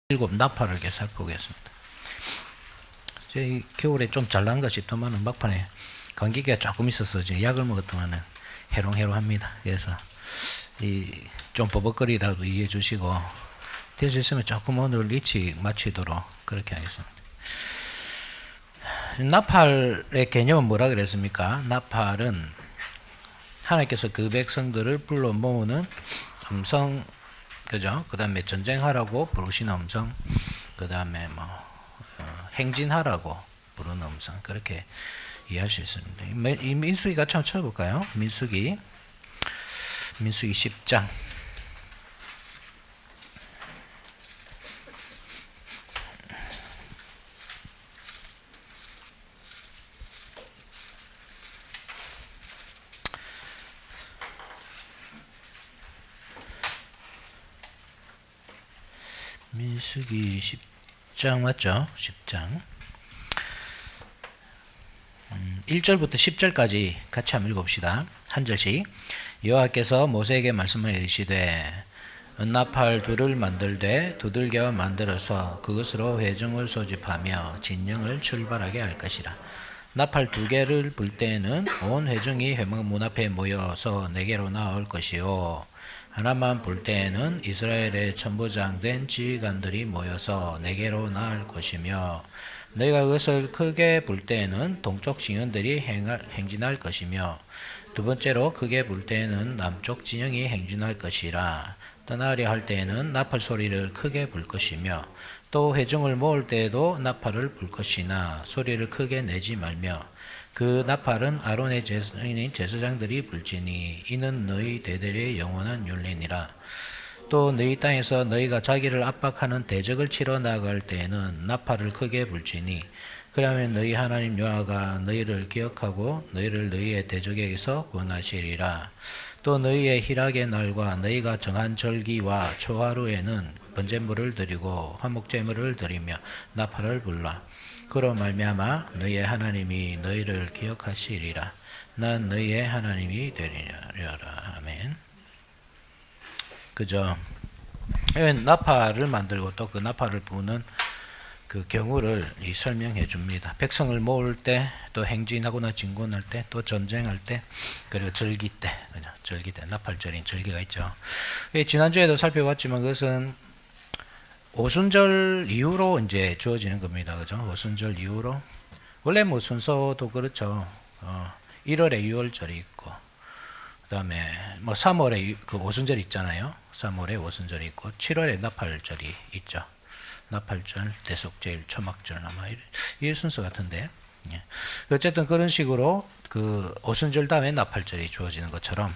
7 나팔을 이렇게 살펴보겠습니다. 저희 겨울에 좀 잘난 싶더만은 막판에 감기가 조금 있어서 약을 먹었더만은 해롱해롱합니다. 그래서 좀 버벅거리다도 이해해 주시고 될 수 있으면 조금 오늘 일찍 마치도록 그렇게 하겠습니다. 나팔의 개념은 뭐라 그랬습니까? 나팔은 하나님께서 그 백성들을 불러 모으는 음성, 그죠? 그 다음에 전쟁하라고 부르시는 음성, 그 다음에 행진하라고 부르는 음성, 그렇게 이해할 수 있습니다. 이 민수기 같이 한번 쳐볼까요? 민수기 10장. 민수기 10장 맞죠? 10장 1절부터 10절까지 같이 한번 읽어봅시다. 한 절씩. 여호와께서 모세에게 말씀을 이르시되 은나팔 둘을 만들되 두들겨 만들어서 그것으로 회중을 소집하며 진영을 출발하게 할 것이라. 나팔 2개를 불 때에는 온 회중이 회막 문 앞에 모여서 내게로 나올 것이요 하나만 불 때에는 이스라엘의 천부장 된 지휘관들이 모여서 내게로 나올 것이며 너희가 그것을 크게 불 때에는 동쪽 진영들이 행진할 것이며 두 번째로 크게 불 때에는 남쪽 진영이 행진할 것이라. 떠나려 할 때에는 나팔 소리를 크게 불 것이며 또 회중을 모을 때에도 나팔을 불 것이나 소리를 크게 내지 말며 그 나팔은 아론의 제사장들이 불지니 이는 너희 대대의 영원한 율례니라. 또 너희 땅에서 너희가 자기를 압박하는 대적을 치러 나갈 때에는 나팔을 크게 불지니 그러면 너희 하나님 여호와가 너희를 기억하고 너희를 너희의 대적에게서 구원하시리라. 또 너희의 희락의 날과 너희가 정한 절기와 초하루에는 번제물을 드리고 화목제물을 드리며 나팔을 불라. 그로 말미암아 너희의 하나님이 너희를 기억하시리라. 난 너희의 하나님이 되리라. 아멘. 그죠? 나팔을 만들고 또 그 나팔을 부는 그 경우를 설명해 줍니다. 백성을 모을 때, 또 행진하거나 진군할 때, 또 전쟁할 때, 그리고 절기 때, 그죠? 절기 때, 나팔절인 절기가 있죠. 지난주에도 살펴봤지만 그것은 오순절 이후로 이제 주어지는 겁니다. 그죠? 오순절 이후로. 원래 순서도 그렇죠. 1월에 6월절이 있고, 그 다음에 3월에 그 오순절 있잖아요. 3월에 오순절이 있고, 7월에 나팔절이 있죠. 나팔절, 대속제일, 초막절 아마 이 순서 같은데. 예. 어쨌든 그런 식으로 그 오순절 다음에 나팔절이 주어지는 것처럼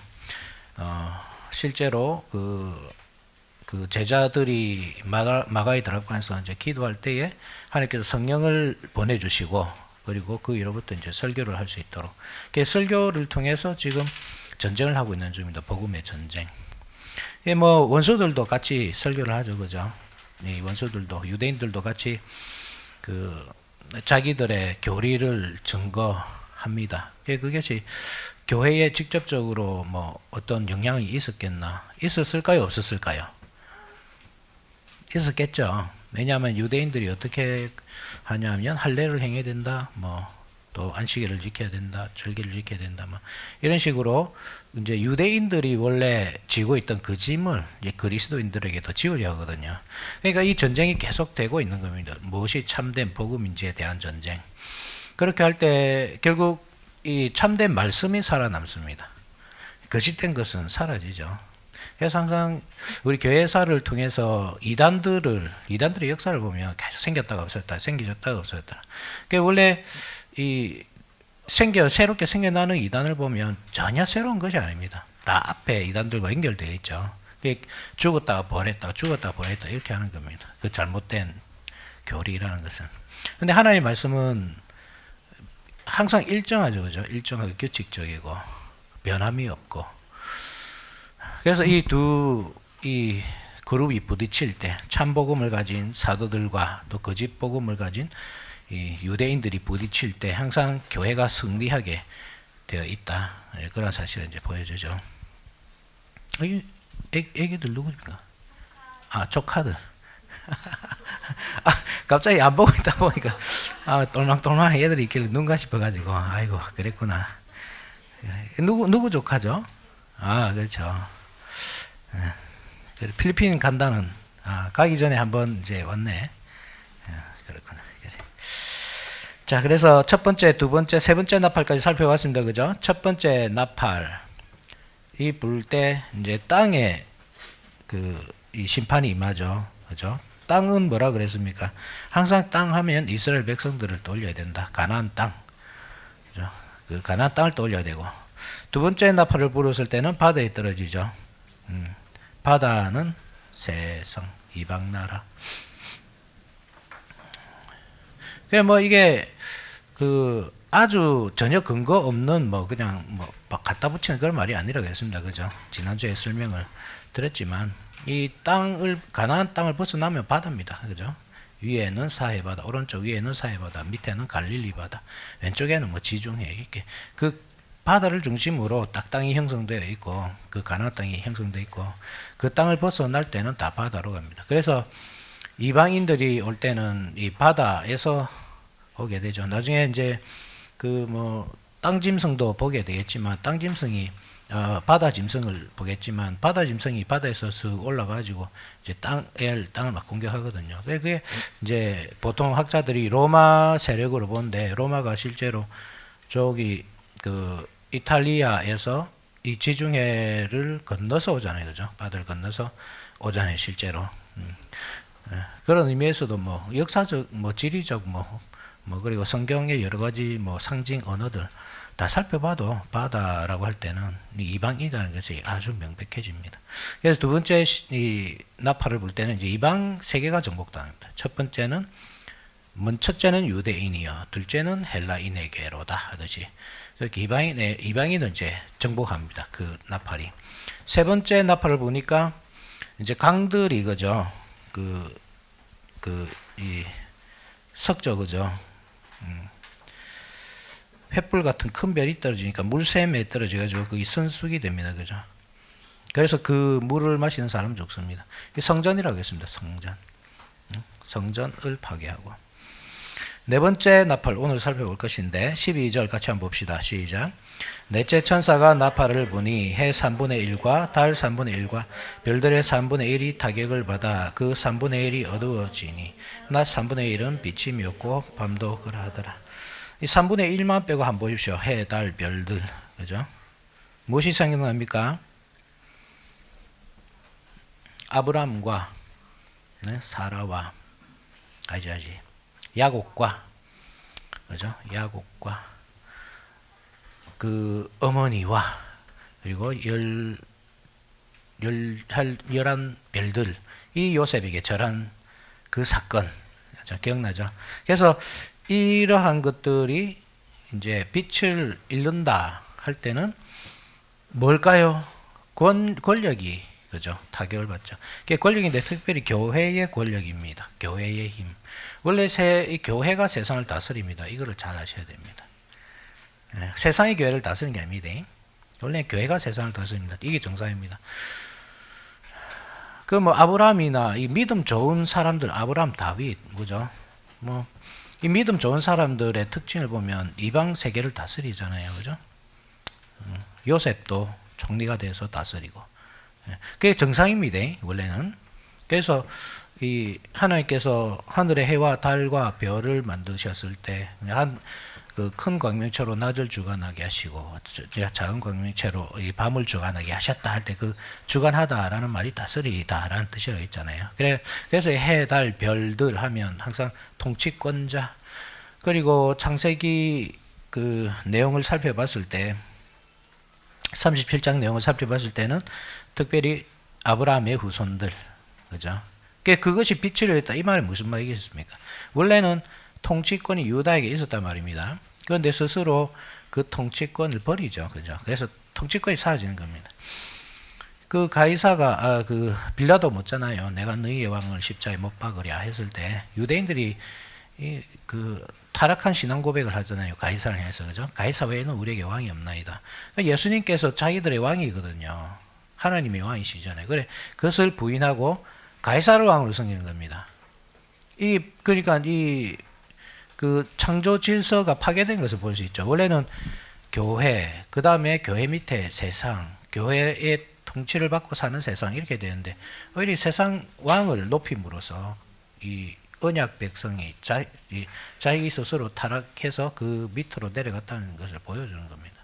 실제로 그 제자들이 마가에 들어가서 이제 기도할 때에 하나님께서 성령을 보내주시고 그리고 그 이후로부터 이제 설교를 할 수 있도록 그 설교를 통해서 지금 전쟁을 하고 있는 중입니다. 복음의 전쟁. 원수들도 같이 설교를 하죠, 그죠? 이 원수들도 유대인들도 같이 그 자기들의 교리를 증거합니다. 그것이 교회에 직접적으로 어떤 영향이 있었겠나? 있었을까요? 없었을까요? 있었겠죠. 왜냐하면 유대인들이 어떻게 하냐면 할례를 행해야 된다. 또 안식일을 지켜야 된다, 절기를 지켜야 된다, 이런 식으로 이제 유대인들이 원래 지고 있던 그 짐을 이제 그리스도인들에게도 지우려 하거든요. 그러니까 이 전쟁이 계속되고 있는 겁니다. 무엇이 참된 복음인지에 대한 전쟁. 그렇게 할 때 결국 이 참된 말씀이 살아남습니다. 거짓된 것은 사라지죠. 그래서 항상 우리 교회사를 통해서 이단들의 역사를 보면 계속 생겼다가 없어졌다, 생겨졌다가 없어졌다. 그러니까 원래 새롭게 생겨나는 이단을 보면 전혀 새로운 것이 아닙니다. 다 앞에 이단들과 연결되어 있죠. 죽었다가 부활했다, 죽었다가 부활했다, 이렇게 하는 겁니다. 그 잘못된 교리라는 것은. 근데 하나님의 말씀은 항상 일정하죠, 그죠? 일정하고 규칙적이고, 변함이 없고. 그래서 이 그룹이 부딪힐 때, 참복음을 가진 사도들과 또 거짓 복음을 가진 이 유대인들이 부딪힐 때 항상 교회가 승리하게 되어 있다. 그런 사실을 이제 보여주죠. 애기들 누구입니까? 조카들. 아, 갑자기 안 보고 있다 보니까 똘망똘망 애들이 있길래 눈가 싶어가지고 아이고 그랬구나. 누구 조카죠? 아 그렇죠. 필리핀 간다는 가기 전에 한번 이제 왔네. 그렇구나. 그래. 자 그래서 첫 번째, 두 번째, 세 번째 나팔까지 살펴봤습니다. 그죠? 첫 번째 나팔 이 불 때 이제 땅에 이 심판이 임하죠. 그죠? 땅은 뭐라 그랬습니까? 항상 땅 하면 이스라엘 백성들을 떠올려야 된다. 가나안 땅. 그죠? 그 가나안 땅을 떠올려야 되고. 두 번째 나팔을 불었을 때는 바다에 떨어지죠. 바다는 세상 이방 나라. 그냥 뭐 이게 아주 전혀 근거 없는 그냥 막 갖다 붙이는 그런 말이 아니라고 했습니다. 그죠? 지난주에 설명을 드렸지만 이 가나안 땅을 벗어나면 바다입니다. 그죠? 위에는 사해 바다, 오른쪽 위에는 사해 바다, 밑에는 갈릴리 바다, 왼쪽에는 지중해 이렇게 그 바다를 중심으로 딱 땅이 형성되어 있고 그 가나안 땅이 형성되어 있고 그 땅을 벗어날 때는 다 바다로 갑니다. 그래서 이방인들이 올 때는 이 바다에서 오게 되죠. 나중에 이제 땅 짐승도 보게 되겠지만 땅 짐승이 바다 짐승을 보겠지만 바다 짐승이 바다에서 쓱 올라가지고 이제 땅을 막 공격하거든요. 그게 이제 보통 학자들이 로마 세력으로 보는데 로마가 실제로 저기 이탈리아에서 이 지중해를 건너서 오잖아요. 그죠? 바다를 건너서 오잖아요. 실제로. 그런 의미에서도 역사적, 지리적, 그리고 성경의 여러 가지 상징 언어들 다 살펴봐도 바다라고 할 때는 이방이라는 것이 아주 명백해집니다. 그래서 두 번째 이 나팔을 불 때는 이제 이방 세 개가 정복당합니다. 첫째는 유대인이요, 둘째는 헬라인에게로다 하듯이 그렇게 이방인은 이제 정복합니다. 그 나팔이. 세 번째 나팔을 보니까 이제 강들이 그죠? 이 석조 그죠? 횃불 같은 큰 별이 떨어지니까 물샘에 떨어져가지고 그게 선숙이 됩니다. 그죠? 그래서 그 물을 마시는 사람은 죽습니다. 성전이라고 했습니다. 성전을 파괴하고. 네 번째 나팔 오늘 살펴볼 것인데 12절 같이 한번 봅시다. 시작. 넷째 천사가 나팔을 부니 해 3분의 1과 달 3분의 1과 별들의 3분의 1이 타격을 받아 그 3분의 1이 어두워지니 낮 3분의 1은 빛이 묘고 밤도 그러하더라. 이 3분의 1만 빼고 한번 보십시오. 해, 달, 별들. 그죠? 무엇이 생각납니까? 아브람과 사라와 야곱과 그죠? 야곱과 그 어머니와 그리고 11 별들 이 요셉에게 절한 그 사건 기억나죠? 그래서 이러한 것들이 이제 빛을 잃는다 할 때는 뭘까요? 권력이 그죠? 타격을 받죠. 그게 권력인데 특별히 교회의 권력입니다. 교회의 힘. 원래 이 교회가 세상을 다스립니다. 이거를 잘 아셔야 됩니다. 세상이 교회를 다스리는 게 아닙니다. 원래 교회가 세상을 다스립니다. 이게 정상입니다. 아브라함이나 이 믿음 좋은 사람들, 아브라함, 다윗, 그죠? 이 믿음 좋은 사람들의 특징을 보면 이방 세계를 다스리잖아요. 그죠? 요셉도 총리가 돼서 다스리고. 그게 정상입니다. 원래는. 그래서 이 하나님께서 하늘의 해와 달과 별을 만드셨을 때 그 큰 광명체로 낮을 주관하게 하시고 작은 광명체로 이 밤을 주관하게 하셨다 할 때 그 주관하다라는 말이 다스리다라는 뜻이라고 했잖아요. 그래서 해, 달, 별들 하면 항상 통치권자. 그리고 창세기 그 내용을 살펴봤을 때 37장 내용을 살펴봤을 때는 특별히 아브라함의 후손들, 그죠? 그것이 빛을 했다. 이 말이 무슨 말이겠습니까? 원래는 통치권이 유다에게 있었단 말입니다. 그런데 스스로 그 통치권을 버리죠, 그죠? 그래서 통치권이 사라지는 겁니다. 그 가이사가 빌라도 묻잖아요. 내가 너희의 왕을 십자가에 못 박으랴 했을 때 유대인들이 타락한 신앙 고백을 하잖아요. 가이사를 해서 그죠? 가이사 외에는 우리에게 왕이 없나이다. 예수님께서 자기들의 왕이거든요. 하나님의 왕이시잖아요. 그래 그것을 부인하고 가이사르 왕으로 섬기는 겁니다. 그러니까 그 창조 질서가 파괴된 것을 볼 수 있죠. 원래는 교회, 그 다음에 교회 밑에 세상, 교회의 통치를 받고 사는 세상 이렇게 되는데 오히려 세상 왕을 높임으로써 이 언약 백성이 자기 스스로 타락해서 그 밑으로 내려갔다는 것을 보여주는 겁니다.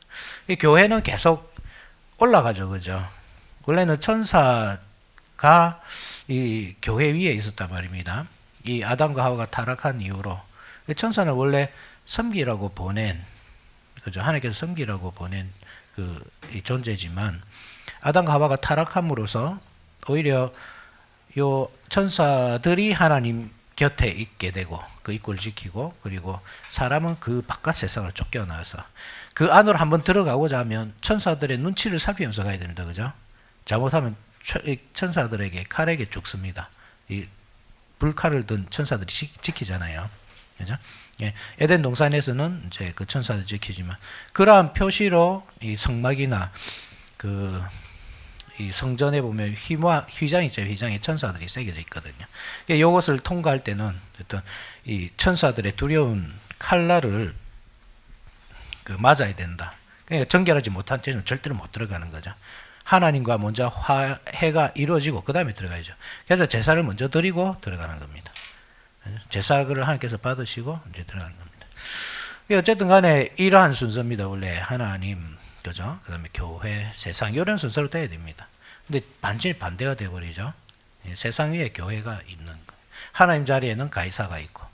이 교회는 계속 올라가죠, 그죠? 원래는 천사가 이 교회 위에 있었단 말입니다. 이 아담과 하와가 타락한 이후로 천사는 원래 섬기라고 보낸, 그죠? 하나님께서 섬기라고 보낸 이 존재지만 아담과 하와가 타락함으로써 오히려 요 천사들이 하나님 곁에 있게 되고 그 입구를 지키고, 그리고 사람은 그 바깥 세상을 쫓겨나서 그 안으로 한번 들어가고자 하면 천사들의 눈치를 살피면서 가야 됩니다. 그죠? 잘못하면 천사들에게 칼에게 죽습니다. 이 불칼을 든 천사들이 지키잖아요. 그죠? 예, 에덴 동산에서는 이제 그 천사들 지키지만 그러한 표시로 이 성막이나 이 성전에 보면 휘장 있죠. 휘장에 천사들이 새겨져 있거든요. 이것을 통과할 때는 어떤 이 천사들의 두려운 칼날을 맞아야 된다. 그러니까 정결하지 못한 채는 절대로 못 들어가는 거죠. 하나님과 먼저 화해가 이루어지고 그 다음에 들어가야죠. 그래서 제사를 먼저 드리고 들어가는 겁니다. 제사를 하나님께서 받으시고 이제 들어가는 겁니다. 어쨌든 간에 이러한 순서입니다. 원래 하나님, 그죠? 그 다음에 교회, 세상, 이런 순서로 돼야 됩니다. 근데 완전히 반대가 되어버리죠. 세상 위에 교회가 있는 거예요. 하나님 자리에는 가이사가 있고.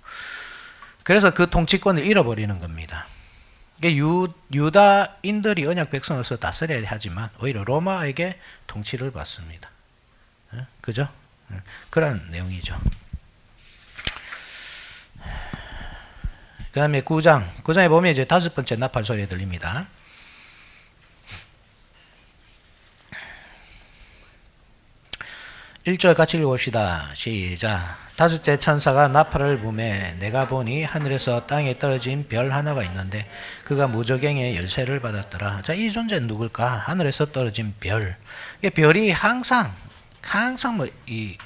그래서 그 통치권을 잃어버리는 겁니다. 유다인들이 언약 백성으로서 다스려야 하지만 오히려 로마에게 통치를 받습니다. 그죠? 그런 내용이죠. 그 다음에 9장에 보면 이제 5번째 나팔 소리 들립니다. 1절 같이 읽어봅시다. 시작. 5째 천사가 나팔을 부매 내가 보니 하늘에서 땅에 떨어진 별 하나가 있는데 그가 무저갱의 열쇠를 받았더라. 자, 이 존재는 누굴까? 하늘에서 떨어진 별. 별이 항상 이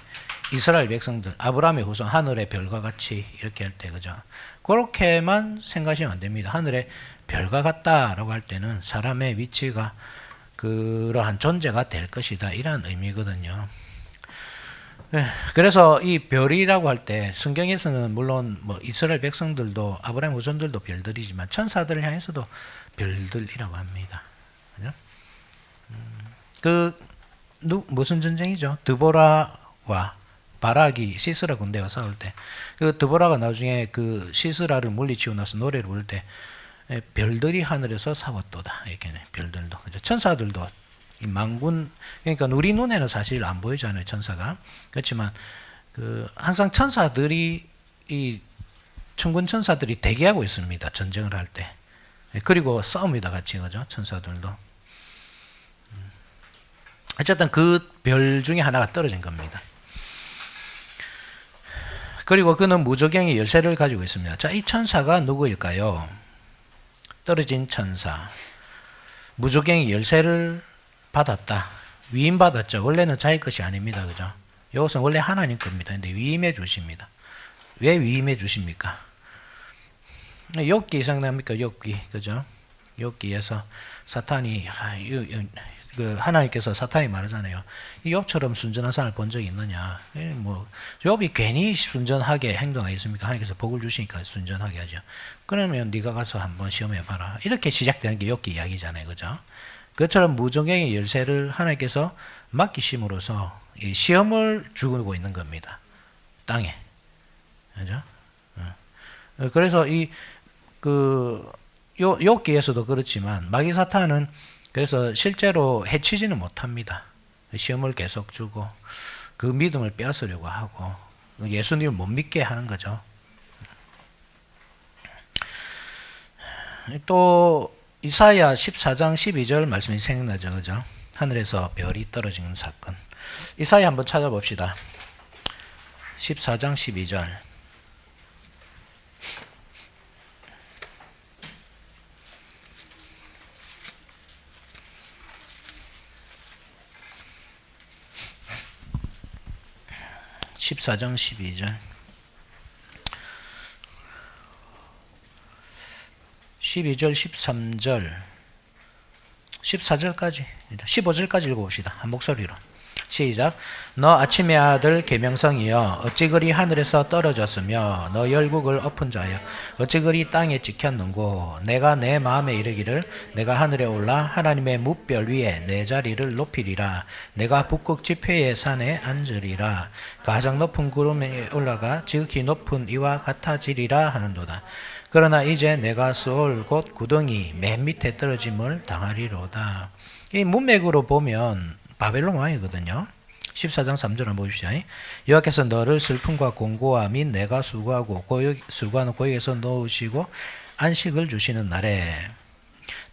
이스라엘 백성들, 아브라함의 후손, 하늘의 별과 같이 이렇게 할 때, 그죠? 그렇게만 생각하시면 안 됩니다. 하늘의 별과 같다라고 할 때는 사람의 위치가 그러한 존재가 될 것이다, 이런 의미거든요. 그래서 이 별이라고 할 때 성경에서는 물론 뭐 이스라엘 백성들도 아브라함 후손들도 별들이지만 천사들을 향해서도 별들이라고 합니다. 무슨 전쟁이죠? 드보라와 바락이 시스라 군대와 싸울 때 그 드보라가 나중에 그 시스라를 물리치고 나서 노래를 부를 때 별들이 하늘에서 싸웠도다, 이렇게 별들도, 그죠? 천사들도 이 망군, 그러니까 우리 눈에는 사실 안 보이잖아요, 천사가. 그렇지만 항상 천사들이, 이 천군 천사들이 대기하고 있습니다, 전쟁을 할 때. 그리고 싸웁니다, 같이, 그죠? 천사들도. 어쨌든 그 별 중에 하나가 떨어진 겁니다. 그리고 그는 무저갱의 열쇠를 가지고 있습니다. 자, 이 천사가 누구일까요? 떨어진 천사. 무저갱의 열쇠를 받았다. 위임받았죠. 원래는 자기 것이 아닙니다. 그죠? 이것은 원래 하나님 겁니다. 근데 위임해 주십니다. 왜 위임해 주십니까? 욥기 생각납니까? 욥기. 그죠? 욥기에서 사탄이, 하나님께서 사탄이 말하잖아요. 이 욥처럼 순전한 사람을 본 적이 있느냐? 뭐 욥이 괜히 순전하게 행동하겠습니까? 하나님께서 복을 주시니까 순전하게 하죠. 그러면 네가 가서 한번 시험해 봐라. 이렇게 시작되는 게 욥기 이야기잖아요, 그죠? 그처럼 무저갱의 열쇠를 하나님께서 맡기심으로써 이 시험을 주고 있는 겁니다, 땅에, 그죠? 그래서 욥기에서도 그렇지만 마귀 사탄은 그래서 실제로 해치지는 못합니다. 시험을 계속 주고 그 믿음을 빼앗으려고 하고 예수님을 못 믿게 하는 거죠. 또 이사야 14장 12절 말씀이 생각나죠, 그죠? 하늘에서 별이 떨어지는 사건. 이사야 한번 찾아봅시다. 14장 12절. 14장 12절. 12절, 13절, 14절까지, 15절까지 읽어봅시다. 한 목소리로. 시작. 너 아침의 아들 계명성이여 어찌 그리 하늘에서 떨어졌으며 너 열국을 엎은 자여 어찌 그리 땅에 찍혔는고 내가 내 마음에 이르기를 내가 하늘에 올라 하나님의 뭇별 위에 내 자리를 높이리라 내가 북극 지폐의 산에 앉으리라 가장 높은 구름에 올라가 지극히 높은 이와 같아지리라 하는도다. 그러나 이제 내가 쏠 곧 구덩이 맨 밑에 떨어짐을 당하리로다. 이 문맥으로 보면 바벨론 왕이거든요. 14장 3절 한번 보십시오. 여호와께서 너를 슬픔과 공고와 및 내가 수고하고 수고하는 고역에서 놓으시고 안식을 주시는 날에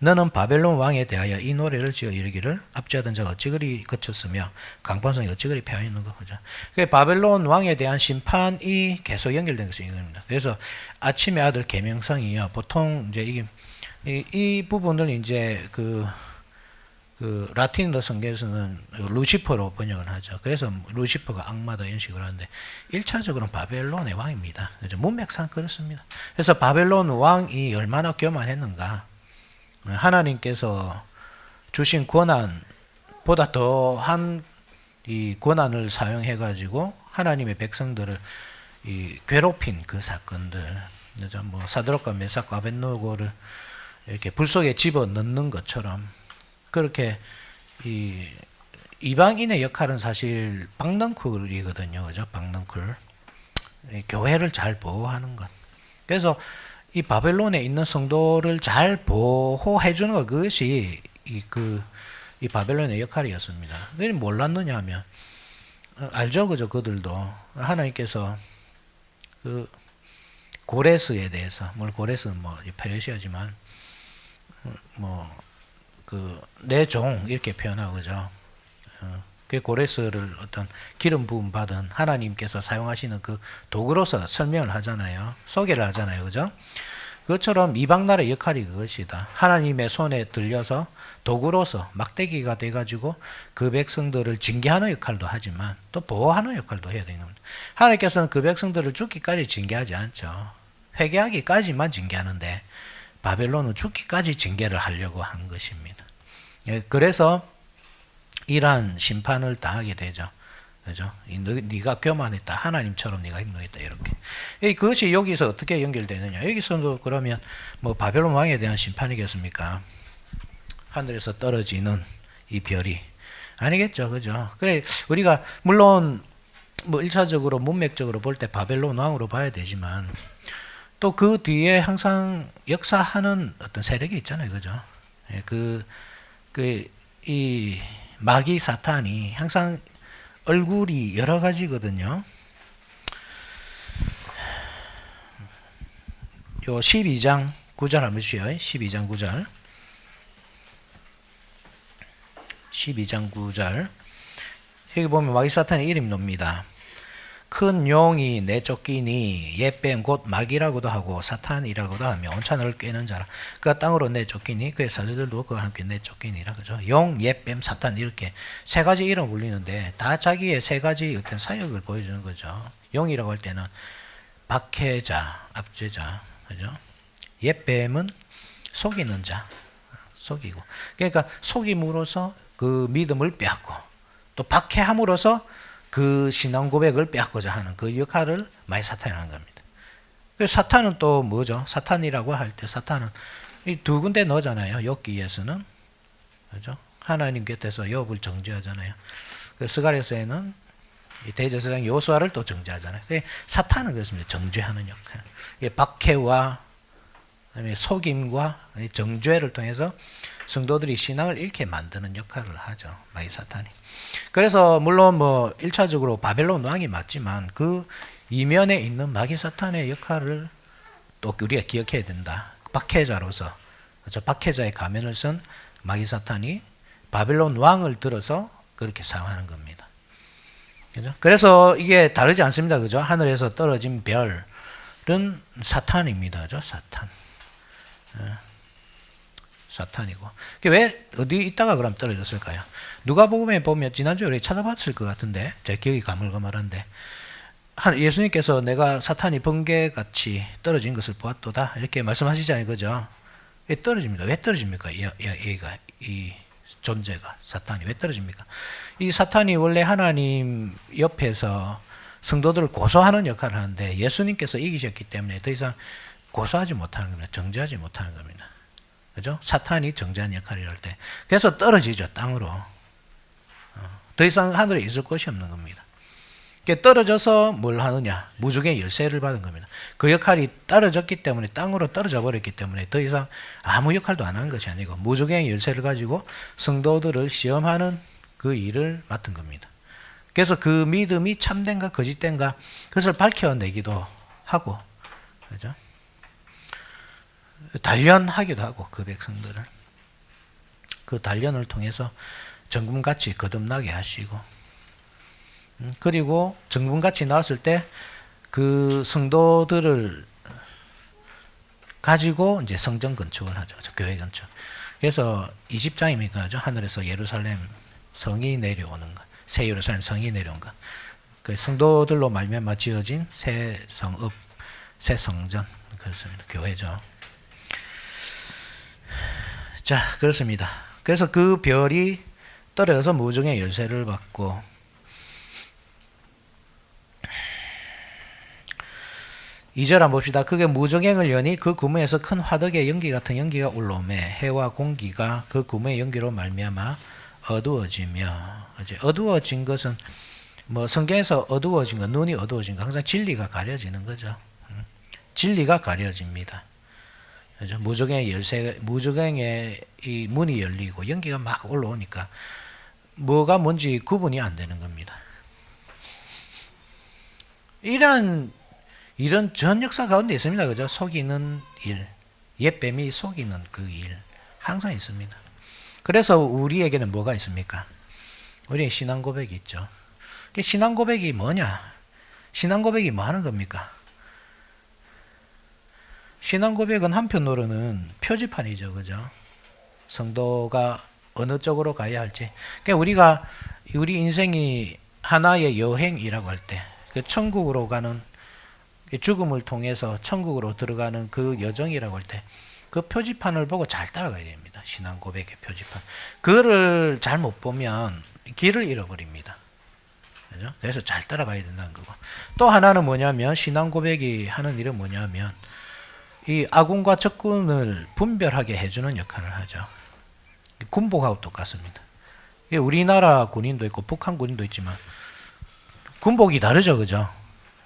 너는 바벨론 왕에 대하여 이 노래를 지어 이르기를 압제하던 자가 어찌 그리 거쳤으며 강판성이 어찌 그리 펴 있는 거 그죠? 바벨론 왕에 대한 심판이 계속 연결된 것이 이겁니다. 그래서 아침의 아들 계명성이요. 보통 이제 이게 이 부분을 이제 그 라틴어 성경에서는 루시퍼로 번역을 하죠. 그래서 루시퍼가 악마다 이런 식으로 하는데 1차적으로는 바벨론의 왕입니다. 그죠? 문맥상 그렇습니다. 그래서 바벨론 왕이 얼마나 교만했는가. 하나님께서 주신 권한보다 더한 이 권한을 사용해 가지고 하나님의 백성들을 이 괴롭힌 그 사건들, 그죠? 뭐 사드락과 메삭과 아벳노고를 이렇게 불 속에 집어 넣는 것처럼 그렇게 이 이방인의 역할은 사실 박넝쿨이거든요, 그죠? 박넝쿨 교회를 잘 보호하는 것. 그래서 이 바벨론에 있는 성도를 잘 보호해 주는 것 그것이 이 바벨론의 역할이었습니다. 왜 몰랐느냐 하면 알죠, 그죠? 그들도 하나님께서 그 고레스에 대해서 고레스는 뭐 페르시아지만 뭐 그 내 종 이렇게 표현하고 그죠? 그 고레스를 어떤 기름 부음 받은 하나님께서 사용하시는 그 도구로서 설명을 하잖아요. 소개를 하잖아요. 그죠? 그것처럼 이방 나라의 역할이 그것이다. 하나님의 손에 들려서 도구로서 막대기가 돼가지고 그 백성들을 징계하는 역할도 하지만 또 보호하는 역할도 해야 되는 겁니다. 하나님께서는 그 백성들을 죽기까지 징계하지 않죠. 회개하기까지만 징계하는데 바벨론은 죽기까지 징계를 하려고 한 것입니다. 그래서 이러한 심판을 당하게 되죠. 그죠? 네가 교만했다. 하나님처럼 네가 행동했다. 이렇게. 그것이 여기서 어떻게 연결되느냐. 여기서도 그러면 뭐 바벨론 왕에 대한 심판이겠습니까? 하늘에서 떨어지는 이 별이 아니겠죠. 그죠? 그래 우리가 물론 뭐 1차적으로 문맥적으로 볼 때 바벨론 왕으로 봐야 되지만 또 그 뒤에 항상 역사하는 어떤 세력이 있잖아요. 그죠? 이 마귀 사탄이 항상 얼굴이 여러 가지거든요. 요 12장 9절 한번 보시죠. 12장 9절. 12장 9절. 여기 보면 마귀 사탄의 이름이 놉니다. 큰 용이 내쫓기니 옛뱀 곧 마귀라고도 하고 사탄이라고도 하며 온천을 꿰는 자라. 그가 땅으로 내쫓기니 그의 사자들도 그와 함께 내쫓기니라. 그죠? 용, 옛뱀, 사탄 이렇게 세 가지 이름 불리는데 다 자기의 세 가지 어떤 사역을 보여주는 거죠. 용이라고 할 때는 박해자, 압제자, 그죠? 옛뱀은 속이는 자, 속이고. 그러니까 속임으로써 그 믿음을 빼앗고 또 박해함으로써 그 신앙 고백을 빼앗고자 하는 그 역할을 마귀 사탄이 하는 겁니다. 사탄은 또 뭐죠? 사탄이라고 할 때 사탄은 이 두 군데 넣잖아요. 욥기에서는 그죠? 하나님 곁에서 욥을 정죄하잖아요. 그 스가랴서에는 대제사장 요수아를 또 정죄하잖아요. 사탄은 그렇습니다. 정죄하는 역할. 박해와 그다음에 속임과 정죄를 통해서 성도들이 신앙을 잃게 만드는 역할을 하죠. 마귀 사탄이. 그래서 물론 뭐 1차적으로 바벨론 왕이 맞지만 그 이면에 있는 마귀 사탄의 역할을 또 우리가 기억해야 된다. 박해자로서 박해자의 가면을 쓴 마귀 사탄이 바벨론 왕을 들어서 그렇게 사용하는 겁니다. 그죠? 그래서 이게 다르지 않습니다. 그죠? 하늘에서 떨어진 별은 사탄입니다. 그죠? 사탄. 사탄이고. 왜 어디 있다가 그럼 떨어졌을까요? 누가복음에 보면 지난주에 우리 찾아봤을 것 같은데 제 기억이 가물가물한데 예수님께서 내가 사탄이 번개같이 떨어진 것을 보았도다 이렇게 말씀하시잖아요, 그죠? 떨어집니다. 왜 떨어집니까? 얘가 이 존재가 사탄이 왜 떨어집니까? 이 사탄이 원래 하나님 옆에서 성도들을 고소하는 역할을 하는데 예수님께서 이기셨기 때문에 더 이상 고소하지 못하는 겁니다. 정죄하지 못하는 겁니다. 그죠? 사탄이 정죄하는 역할을 할 때. 그래서 떨어지죠, 땅으로. 더 이상 하늘에 있을 곳이 없는 겁니다. 떨어져서 뭘 하느냐? 무적의 열쇠를 받은 겁니다. 그 역할이 떨어졌기 때문에, 땅으로 떨어져 버렸기 때문에 더 이상 아무 역할도 안 하는 것이 아니고 무적의 열쇠를 가지고 성도들을 시험하는 그 일을 맡은 겁니다. 그래서 그 믿음이 참된가 거짓된가 그것을 밝혀내기도 하고, 그죠? 단련하기도 하고, 그 백성들을. 그 단련을 통해서 정금같이 거듭나게 하시고, 그리고 정금같이 나왔을 때 그 성도들을 가지고 이제 성전 건축을 하죠. 교회 건축. 그래서 20장입니까? 하늘에서 예루살렘 성이 내려오는 것. 새 예루살렘 성이 내려온 것. 그 성도들로 말미암아 지어진 새 성읍, 새 성전. 그렇습니다. 교회죠. 자, 그렇습니다. 그래서 그 별이 떨어져서 무정의 열쇠를 받고, 2절 한번 봅시다. 그게 무정행을 여니 그 구멍에서 큰 화덕의 연기 같은 연기가 올라오매 해와 공기가 그 구멍의 연기로 말미암아 어두워지며, 이제 어두워진 것은 뭐 성경에서 어두워진 거, 눈이 어두워진 거, 항상 진리가 가려지는 거죠. 진리가 가려집니다. 그죠? 무정행의 열쇠, 무정행의 이 문이 열리고 연기가 막 올라오니까 뭐가 뭔지 구분이 안 되는 겁니다. 이런 전 역사 가운데 있습니다. 그죠? 속이는 일, 옛뱀이 속이는 그 일 항상 있습니다. 그래서 우리에게는 뭐가 있습니까? 우리의 신앙 고백이 있죠. 신앙 고백이 뭐냐? 신앙 고백이 뭐 하는 겁니까? 신앙 고백은 한편으로는 표지판이죠. 그죠? 성도가 어느 쪽으로 가야 할지. 그러니까 우리 인생이 하나의 여행이라고 할 때, 그 천국으로 가는, 죽음을 통해서 천국으로 들어가는 그 여정이라고 할 때 그 표지판을 보고 잘 따라가야 됩니다. 신앙 고백의 표지판. 그거를 잘 못 보면 길을 잃어버립니다. 그죠? 그래서 잘 따라가야 된다는 거고. 또 하나는 뭐냐면, 신앙 고백이 하는 일은 뭐냐면 이 아군과 적군을 분별하게 해주는 역할을 하죠. 군복하고 똑같습니다. 우리나라 군인도 있고 북한 군인도 있지만 군복이 다르죠. 그죠?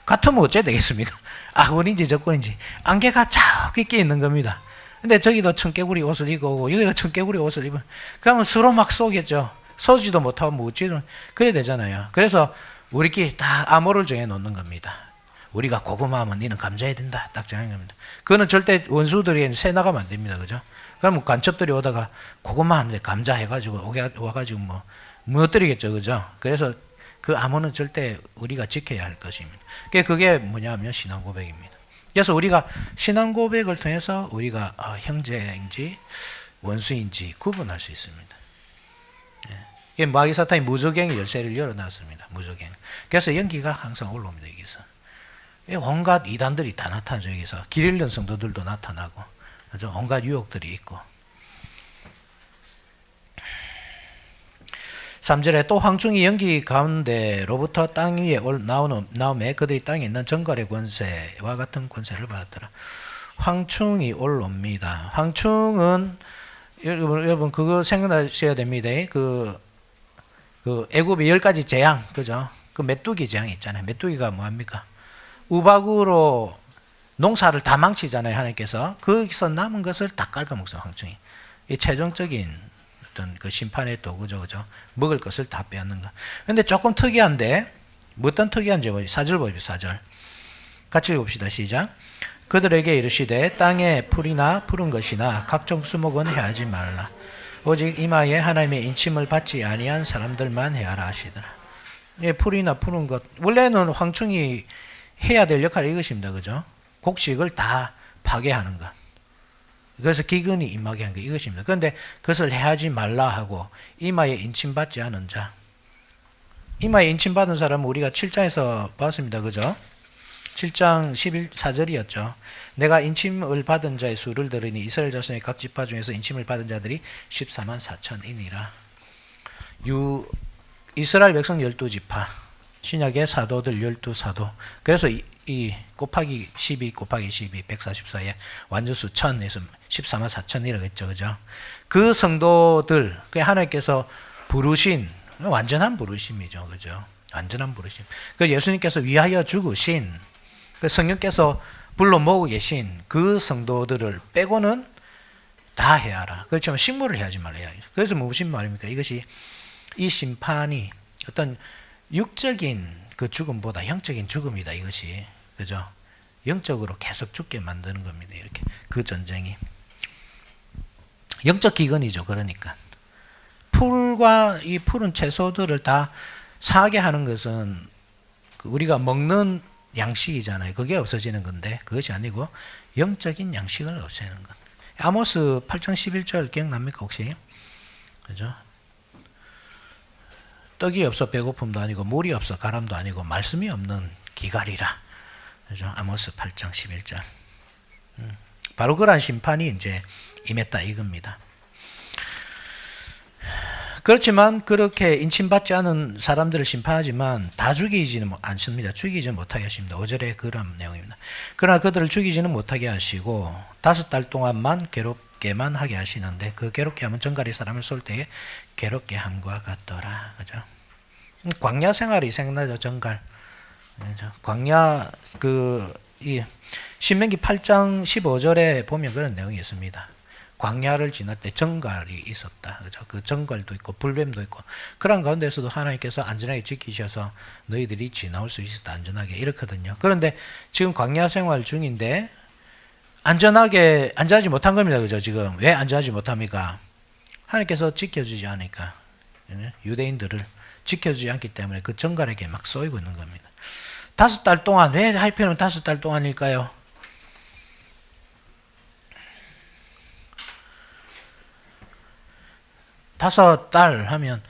같으면 어째 되겠습니까? 아군인지 적군인지 안개가 자욱이 끼 있는 겁니다. 근데 저기도 청개구리 옷을 입고 여기도 청개구리 옷을 입으면 그러면 서로 막 쏘겠죠. 쏘지도 못하고 묻지도 그래야 되잖아요. 그래서 우리끼리 다 암호를 정해 놓는 겁니다. 우리가 고구마하면 니는 감자해야 된다. 딱 정한 겁니다. 그거는 절대 원수들이 새 나가면 안 됩니다. 그죠? 그러면 간첩들이 오다가 고구마 하는데 감자 해가지고 와가지고 뭐 무너뜨리겠죠. 그죠? 그래서 그 암호는 절대 우리가 지켜야 할 것입니다. 그게 뭐냐면 신앙 고백입니다. 그래서 우리가 신앙 고백을 통해서 우리가 형제인지 원수인지 구분할 수 있습니다. 마귀 사탄이 무적행의 열쇠를 열어놨습니다. 무적행. 그래서 연기가 항상 올라옵니다. 여기서 온갖 이단들이 다 나타나죠. 여기서 길 잃는 성도들도 나타나고, 그죠? 온갖 유혹들이 있고. 3절에 또 황충이 연기 가운데로부터 땅 위에 나오매 그들이 땅에 있는 정갈의 권세와 같은 권세를 받았더라. 황충이 올라옵니다. 황충은 여러분 그거 생각하셔야 됩니다. 그 애굽의 10가지 재앙, 그죠? 그 메뚜기 재앙이 있잖아요. 메뚜기가 뭐합니까? 우박으로 농사를 다 망치잖아요. 하나님께서 거기서 남은 것을 다 깔아먹어요. 황충이. 이 최종적인 그 심판의 도구죠. 그죠? 먹을 것을 다 빼앗는 거. 근데 조금 특이한데, 어떤 특이한지 보죠. 4절 보죠. 4절. 같이 읽읍시다. 시작. 그들에게 이르시되 땅에 풀이나 푸른 것이나 각종 수목은 해하지 말라. 오직 이마에 하나님의 인침을 받지 아니한 사람들만 해하라 하시더라. 예, 풀이나 푸른 것. 원래는 황충이 해야 될 역할이 이것입니다. 그죠? 곡식을 다 파괴하는 것. 그래서 기근이 임하게 한 게 이것입니다. 그런데 그것을 해하지 말라 하고 이마에 인침받지 않은 자, 이마에 인침받은 사람은 우리가 7장에서 봤습니다. 그죠? 7장 11사절이었죠. 내가 인침을 받은 자의 수를 들으니 이스라엘 자손의 각 지파 중에서 인침을 받은 자들이 14만 4천이니라. 이스라엘 백성 12지파, 신약의 사도들 12사도. 그래서 이 곱하기 12 곱하기 12 144에 완전수 1000에서 14만 4천이라고 했죠. 그죠? 그 성도들, 그 하나님께서 부르신 완전한 부르심이죠. 그죠? 완전한 부르심. 그 예수님께서 위하여 죽으신, 그 성령께서 불러 모으고 계신 그 성도들을 빼고는 다 해야하라. 그렇지만 식물을 해야지 말아야. 그래서 무슨 말입니까? 이것이 이 심판이 어떤 육적인 그 죽음보다 영적인 죽음이다. 이것이. 그죠? 영적으로 계속 죽게 만드는 겁니다. 이렇게. 그 전쟁이. 영적 기근이죠. 그러니까. 풀과 이 푸른 채소들을 다 사게 하는 것은 우리가 먹는 양식이잖아요. 그게 없어지는 건데 그것이 아니고 영적인 양식을 없애는 것. 아모스 8장 11절 기억납니까 혹시? 그죠? 떡이 없어 배고픔도 아니고 물이 없어 가람도 아니고 말씀이 없는 기갈이라. 그죠? 아모스 8장 11절. 바로 그러한 심판이 이제 임했다 이겁니다. 그렇지만 그렇게 인침받지 않은 사람들을 심판하지만 다 죽이지는 않습니다. 죽이지 못하게 하십니다. 5절에 그런 내용입니다. 그러나 그들을 죽이지는 못하게 하시고 5달 동안만 괴롭게만 하게 하시는데 그 괴롭게 하면 정갈이 사람을 쏠 때에 괴롭게 함과 같더라. 그죠? 광야 생활이 생각나죠. 정갈. 광야 이 신명기 8장 15절에 보면 그런 내용이 있습니다. 광야를 지날 때 정갈이 있었다. 그죠? 그 정갈도 있고 불뱀도 있고 그런 가운데서도 하나님께서 안전하게 지키셔서 너희들이 지나올 수 있었다. 안전하게 이렇거든요. 그런데 지금 광야 생활 중인데 안전하지 못한 겁니다. 그죠? 지금 왜 안전하지 못합니까? 하나님께서 지켜주지 않으니까 유대인들을 지켜주지 않기 때문에 그 정갈에게 막 쏘이고 있는 겁니다. 5달 동안 왜 하필이면 5달 동안일까요? 다섯 달 하면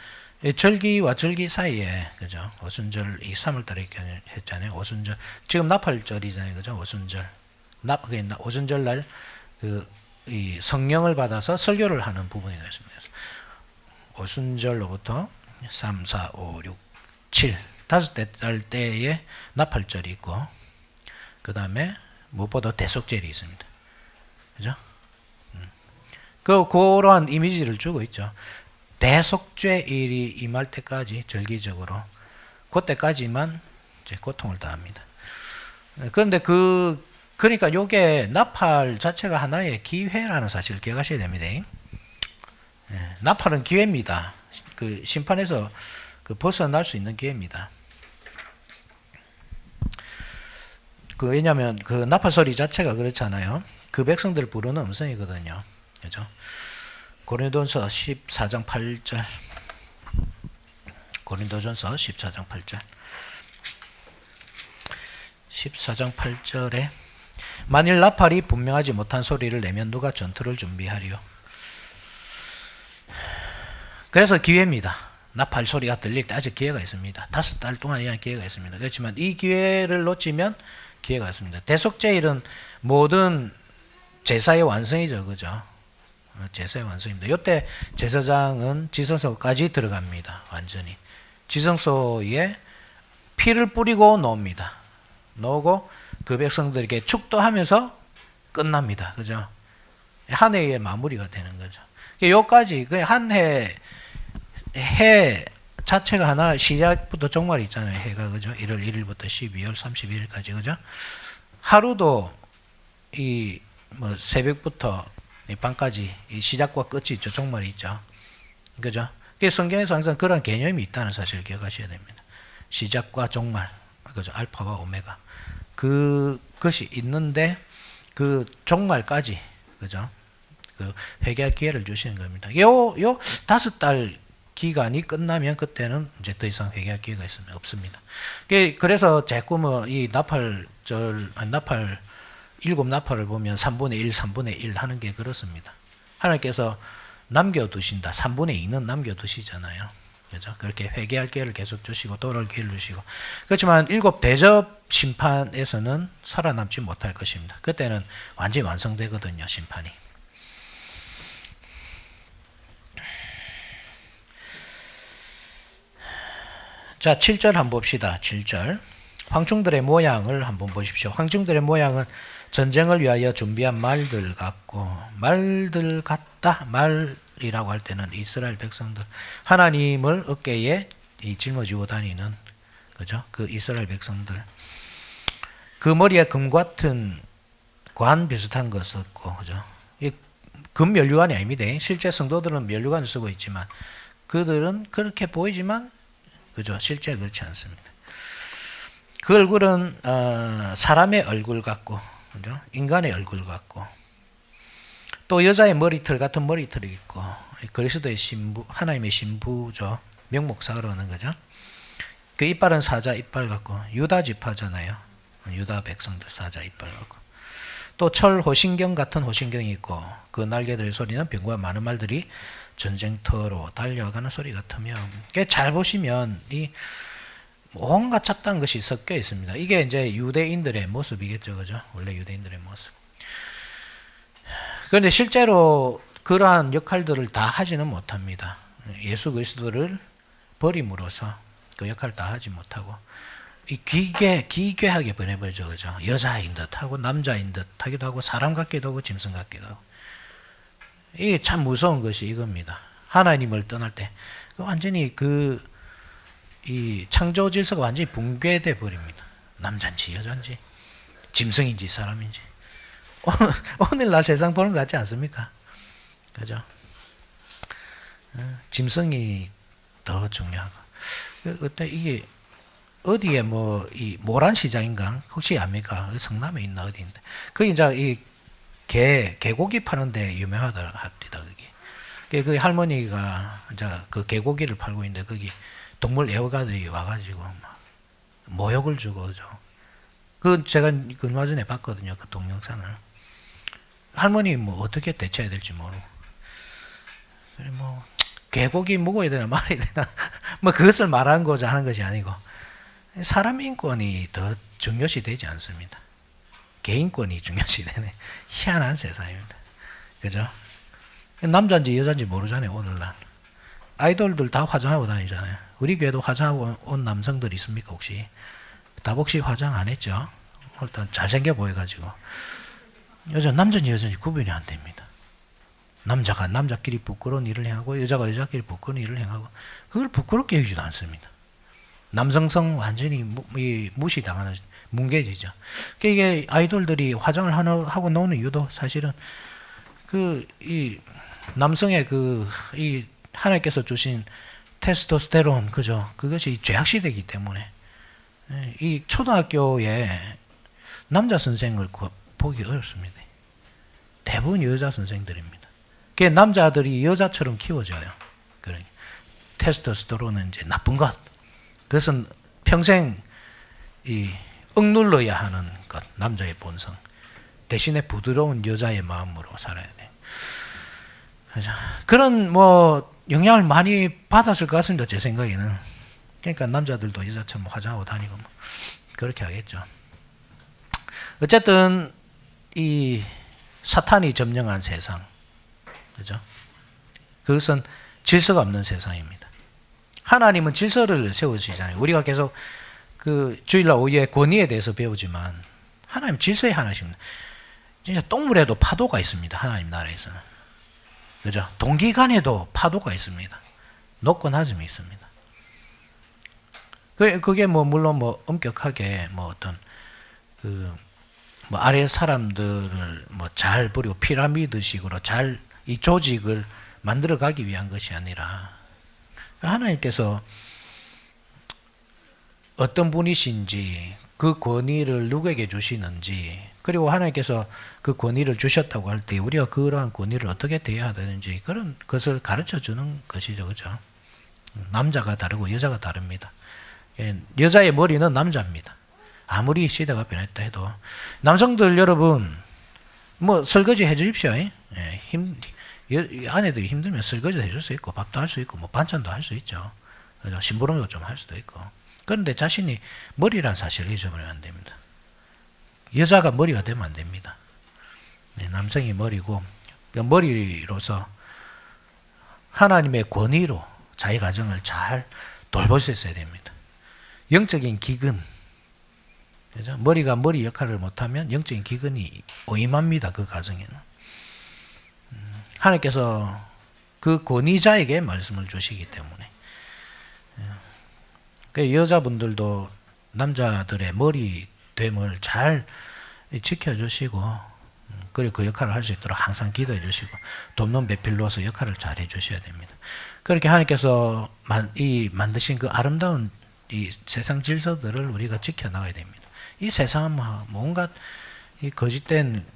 절기와 절기 사이에 그죠? 오순절 이 3월달에 했잖아요. 오순절 지금 나팔절이잖아요. 그죠? 오순절 오순절 날 이 성령을 받아서 설교를 하는 부분이 있습니다. 오순절로부터 3, 4, 5, 6, 7 5달 때에 나팔절이 있고 그 다음에 무엇보다 대속절이 있습니다. 그죠? 그러한 이미지를 주고 있죠. 대속죄일이 임할 때까지 절기적으로 그때까지만 이제 고통을 당합니다. 그런데 그러니까 요게 나팔 자체가 하나의 기회라는 사실을 기억하셔야 됩니다. 나팔은 기회입니다. 그 심판에서 벗어날 수 있는 기회입니다. 왜냐하면 그 나팔 소리 자체가 그렇잖아요. 그 백성들을 부르는 음성이거든요. 그죠? 고린도전서 14장 8절. 고린도전서 14장 8절. 14장 8절에 만일 나팔이 분명하지 못한 소리를 내면 누가 전투를 준비하리요. 그래서 기회입니다. 나팔 소리가 들릴 때 아직 기회가 있습니다. 5달 동안이라는 기회가 있습니다. 그렇지만 이 기회를 놓치면 기회가 있습니다. 대속죄일은 모든 제사의 완성이죠. 그죠? 제사의 완성입니다. 이때 제사장은 지성소까지 들어갑니다. 완전히. 지성소에 피를 뿌리고 놓습니다. 놓고 그 백성들에게 축도하면서 끝납니다. 그죠? 한 해의 마무리가 되는 거죠. 여기까지 한 해 자체가 하나 시작부터 종말이 있잖아요. 해가 그죠? 1월 1일부터 12월 31일까지 그죠? 하루도 새벽부터 밤까지 시작과 끝이 있죠. 종말이 있죠. 그죠? 성경에서 항상 그런 개념이 있다는 사실을 기억하셔야 됩니다. 시작과 종말, 그죠? 알파와 오메가. 그것이 있는데 그 종말까지, 그죠? 회개할 기회를 주시는 겁니다. 요 5달 기간이 끝나면 그때는 이제 더 이상 회개할 기회가 없습니다. 그래서 자꾸 이 일곱 나팔을 보면 3분의 1, 3분의 1 하는 게 그렇습니다. 하나님께서 남겨두신다. 3분의 2는 남겨두시잖아요. 그죠? 그렇게 회개할 기회를 계속 주시고 돌아올 기회를 주시고. 그렇지만 7 대접 심판에서는 살아남지 못할 것입니다. 그때는 완전히 완성되거든요, 심판이. 자, 7절 한번 봅시다. 7절. 황충들의 모양을 한번 보십시오. 황충들의 모양은 전쟁을 위하여 준비한 말들 같고, 말들 같다. 말이라고 할 때는 이스라엘 백성들, 하나님을 어깨에 짊어지고 다니는, 그죠? 그 이스라엘 백성들. 그 머리에 금 같은 관 비슷한 거 썼고, 그죠? 이 금 면류관이 아닙니다. 실제 성도들은 면류관을 쓰고 있지만, 그들은 그렇게 보이지만, 그죠? 실제 그렇지 않습니다. 그 얼굴은 사람의 얼굴 같고, 그죠? 인간의 얼굴 같고, 또 여자의 머리털 같은 머리털이 있고, 그리스도의 신부, 하나님의 신부죠. 명목사로 하는 거죠. 그 이빨은 사자 이빨 같고, 유다 지파잖아요. 유다 백성들 사자 이빨 같고, 또 철 호신경 같은 호신경이 있고, 그 날개들의 소리는 병과 많은 말들이 전쟁터로 달려가는 소리 같으며, 잘 보시면 이 온갖 잡다한 것이 섞여 있습니다. 이게 이제 유대인들의 모습이겠죠, 그죠? 원래 유대인들의 모습. 그런데 실제로 그러한 역할들을 다 하지는 못합니다. 예수 그리스도를 버림으로써 그 역할을 다 하지 못하고, 이 기괴하게 변해버리죠, 그죠? 여자인 듯하고 남자인 듯하기도 하고 사람 같기도 하고 짐승 같기도 하고. 이게 참 무서운 것이 이겁니다. 하나님을 떠날 때 완전히 이 창조 질서가 완전히 붕괴돼 버립니다. 남자인지 여자인지 짐승인지 사람인지. 오늘날 세상 보는 것 같지 않습니까? 그죠? 짐승이 더 중요하고. 그때 이게 어디에 이 모란 시장인가 혹시 압니까? 성남에 있나 어디인데. 그 이제 이 개고기 파는데 유명하다 합니다. 거기. 그 할머니가 이제 그 개고기를 팔고 있는데 거기 동물 애호가들이 와가지고 막 모욕을 주고죠. 그 제가 얼마 전에 봤거든요. 그 동영상을. 할머니 어떻게 대처해야 될지 모르고. 개고기 먹어야 되나 말아야 되나 그것을 말하고자 하는 것이 아니고, 사람 인권이 더 중요시 되지 않습니다. 개인권이 중요시 되네. 희한한 세상입니다. 그죠? 남자인지 여자인지 모르잖아요, 오늘날. 아이돌들 다 화장하고 다니잖아요. 우리 교회도 화장하고 온 남성들 있습니까, 혹시? 다복씨 화장 안 했죠? 일단 잘생겨 보여가지고. 요즘 남자인지 여자인지 구분이 안 됩니다. 남자가 남자끼리 부끄러운 일을 행하고, 여자가 여자끼리 부끄러운 일을 행하고, 그걸 부끄럽게 여기지도 않습니다. 남성성 완전히 무시당하는, 뭉개지죠. 이게 아이돌들이 화장을 하고 나오는 이유도 사실은 이 남성의 이 하나님께서 주신 테스토스테론, 그죠? 그것이 죄악시되기 때문에 이 초등학교에 남자 선생을 보기 어렵습니다. 대부분 여자 선생들입니다. 그게 남자들이 여자처럼 키워져요. 그러니까 테스토스테론은 이제 나쁜 것. 그것은 평생 억눌러야 하는 것, 남자의 본성. 대신에 부드러운 여자의 마음으로 살아야 돼. 그런 영향을 많이 받았을 것 같습니다, 제 생각에는. 그러니까 남자들도 여자처럼 화장하고 다니고 그렇게 하겠죠. 어쨌든 이 사탄이 점령한 세상, 그죠? 그것은 질서가 없는 세상입니다. 하나님은 질서를 세우시잖아요. 우리가 계속 주일날 오후에 권위에 대해서 배우지만 하나님 질서의 하나십니다. 진짜 똥물에도 파도가 있습니다. 하나님 나라에서는. 그죠? 동기간에도 파도가 있습니다. 높고 낮음이 있습니다. 그게 물론 엄격하게 어떤 아래 사람들을 잘 버리고 피라미드식으로 잘 이 조직을 만들어 가기 위한 것이 아니라, 하나님께서 어떤 분이신지, 그 권위를 누구에게 주시는지, 그리고 하나님께서 그 권위를 주셨다고 할 때 우리가 그러한 권위를 어떻게 대해야 되는지, 그런 것을 가르쳐 주는 것이죠. 그죠? 남자가 다르고 여자가 다릅니다. 여자의 머리는 남자입니다. 아무리 시대가 변했다 해도. 남성들 여러분, 설거지 해 주십시오. 아내들이 힘들면 설거지도 해줄 수 있고 밥도 할 수 있고 반찬도 할 수 있죠. 그죠? 심부름도 좀 할 수도 있고. 그런데 자신이 머리란 사실을 잊어버리면 안 됩니다. 여자가 머리가 되면 안 됩니다. 네, 남성이 머리고, 머리로서 하나님의 권위로 자기 가정을 잘 돌볼 수 있어야 됩니다. 영적인 기근, 그죠? 머리가 머리 역할을 못하면 영적인 기근이 오임합니다. 그 가정에는. 하나님께서 그 권위자에게 말씀을 주시기 때문에. 그 여자분들도 남자들의 머리됨을 잘 지켜주시고, 그리고 그 역할을 할 수 있도록 항상 기도해 주시고, 돕는 배필로서 역할을 잘 해주셔야 됩니다. 그렇게 하나님께서 만드신 그 아름다운 이 세상 질서들을 우리가 지켜나가야 됩니다. 이 세상은 뭔가 이 거짓된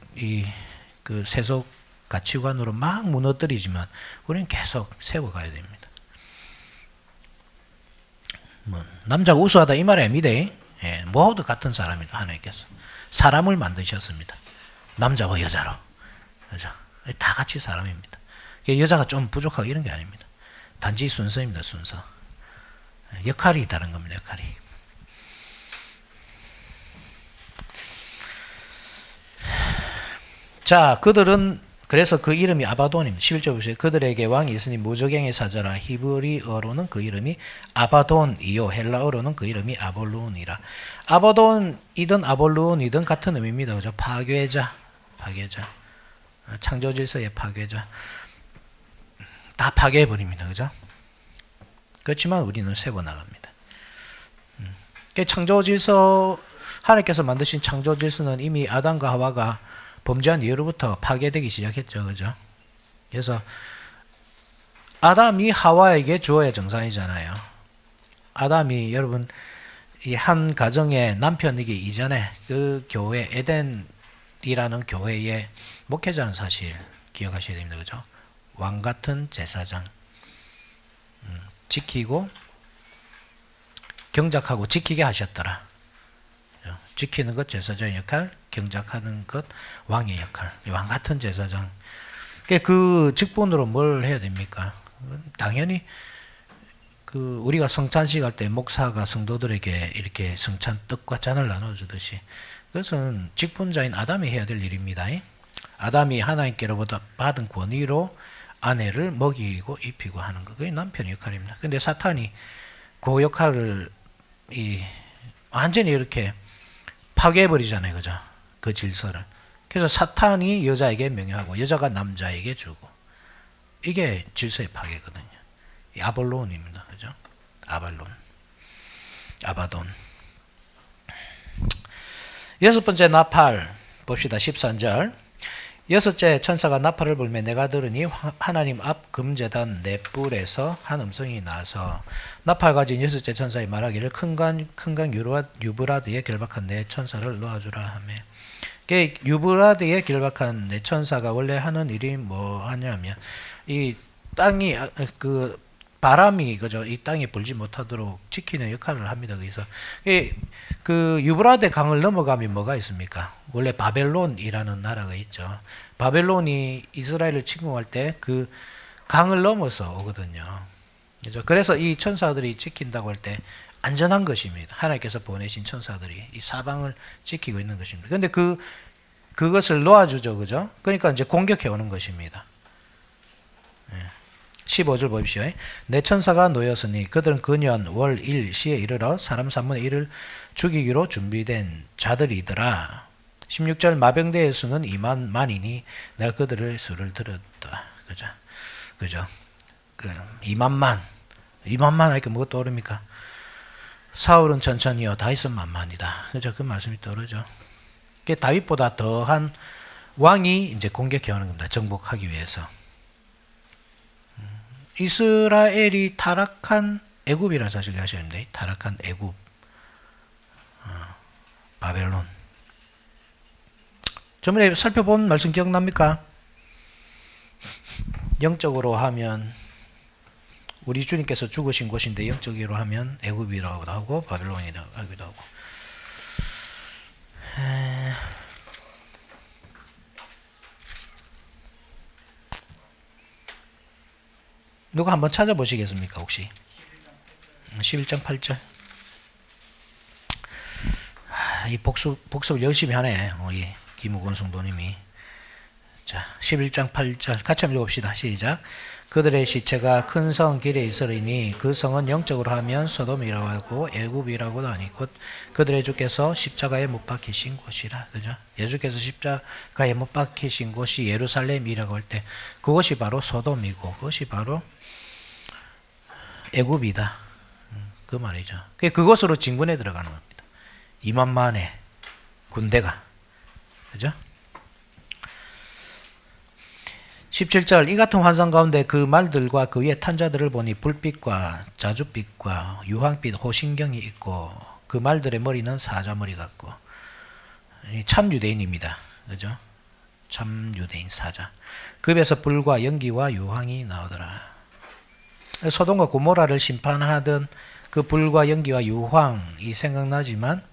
그 세속 가치관으로 막 무너뜨리지만 우리는 계속 세워가야 됩니다. 남자가 우수하다 이 말이 아닙니다. 예, 모두 같은 사람이다. 하나님께서 사람을 만드셨습니다. 남자와 여자로, 그죠? 다 같이 사람입니다. 여자가 좀 부족하고 이런 게 아닙니다. 단지 순서입니다. 순서. 역할이 다른 겁니다. 역할이. 자, 그들은 그래서 그 이름이 아바돈입니다. 11절 보세요. 그들에게 왕이 있으니 무저갱의 사자라. 히브리어로는 그 이름이 아바돈이요 헬라어로는 그 이름이 아볼론이라. 아바돈이든 아볼론이든 같은 의미입니다. 그죠? 파괴자. 창조 질서의 파괴자. 다 파괴해 버립니다. 그죠? 그렇지만 우리는 세워 나갑니다. 창조 질서, 하나님께서 만드신 창조 질서는 이미 아담과 하와가 범죄한 이후로부터 파괴되기 시작했죠. 그죠? 그래서 아담이 하와에게 주어야 정상이잖아요. 아담이 여러분 이 한 가정의 남편이기 이전에 그 교회 에덴이라는 교회의 목회자는 사실 기억하셔야 됩니다. 그죠? 왕 같은 제사장. 지키고 경작하고 지키게 하셨더라. 지키는 것 제사장의 역할, 경작하는 것 왕의 역할. 왕 같은 제사장. 그 직분으로 뭘 해야 됩니까? 당연히 그 우리가 성찬식 할 때 목사가 성도들에게 이렇게 성찬 떡과 잔을 나눠주듯이 그것은 직분자인 아담이 해야 될 일입니다. 아담이 하나님께로부터 받은 권위로 아내를 먹이고 입히고 하는 거. 그게 남편의 역할입니다. 근데 사탄이 그 역할을 완전히 이렇게 파괴해버리잖아요. 그죠? 그 질서를. 그래서 사탄이 여자에게 명령하고 여자가 남자에게 주고. 이게 질서의 파괴거든요. 아볼론입니다. 그죠? 아바돈. 여섯 번째 나팔 봅시다. 13절. 여섯째 천사가 나팔을 불매 내가 들으니 하나님 앞 금제단 넷불에서 한 음성이 나서 나팔 가진 여섯째 천사의 말하기를 큰강 유브라드에 결박한 내 천사를 놓아주라 하며. 유브라드에 결박한 내 천사가 원래 하는 일이 뭐 하냐면 이 땅이 그 바람이 그죠 이 땅에 불지 못하도록 지키는 역할을 합니다. 그래서 그 유브라데 강을 넘어가면 뭐가 있습니까? 원래 바벨론이라는 나라가 있죠. 바벨론이 이스라엘을 침공할 때 그 강을 넘어서 오거든요. 그래서 이 천사들이 지킨다고 할 때 안전한 것입니다. 하나님께서 보내신 천사들이 이 사방을 지키고 있는 것입니다. 그런데 그것을 놓아주죠, 그죠? 그러니까 이제 공격해 오는 것입니다. 15절 보십시오. 내 천사가 놓였으니 그들은 근연 월 일 시에 이르러 사람 3분의 1을 죽이기로 준비된 자들이더라. 16절 마병대의 수는 2만만이니 내가 그들의 수를 들었다. 그죠? 2만만 하니까 뭐가 떠오릅니까? 사울은 천천히요 다윗은 만만이다. 그죠? 그 말씀이 떠오르죠. 다윗보다 더한 왕이 이제 공격해 오는 겁니다. 정복하기 위해서. 이스라엘이 타락한 애굽이라는 사실을 아셔야 됩니다. 타락한 애굽, 바벨론. 저번에 살펴본 말씀 기억납니까? 영적으로 하면 우리 주님께서 죽으신 곳인데 영적으로 하면 애굽이라고도 하고 바벨론이라고 하기도 하고. 누가 한번 찾아보시겠습니까 혹시? 11장 8절. 이 복습을 열심히 하네, 우리 김우건 성도님이. 자, 11장 8절 같이 한번 읽어봅시다. 시작. 그들의 시체가 큰 성 길에 있으리니 그 성은 영적으로 하면 소돔이라고 하고 애굽이라고도 하니 곧 그들의 주께서 십자가에 못 박히신 곳이라. 그죠? 예수께서 십자가에 못 박히신 곳이 예루살렘이라고 할 때 그것이 바로 소돔이고 그것이 바로 애굽이다. 그 말이죠. 그것으로 진군에 들어가는 겁니다. 2만만의 군대가. 그죠? 17절. 이 같은 환상 가운데 그 말들과 그 위에 탄 자들을 보니 불빛과 자줏빛과 유황빛 호신경이 있고 그 말들의 머리는 사자머리 같고. 참 유대인입니다. 그죠? 참 유대인 사자. 그 입에서 불과 연기와 유황이 나오더라. 소돔과 고모라를 심판하던 그 불과 연기와 유황이 생각나지만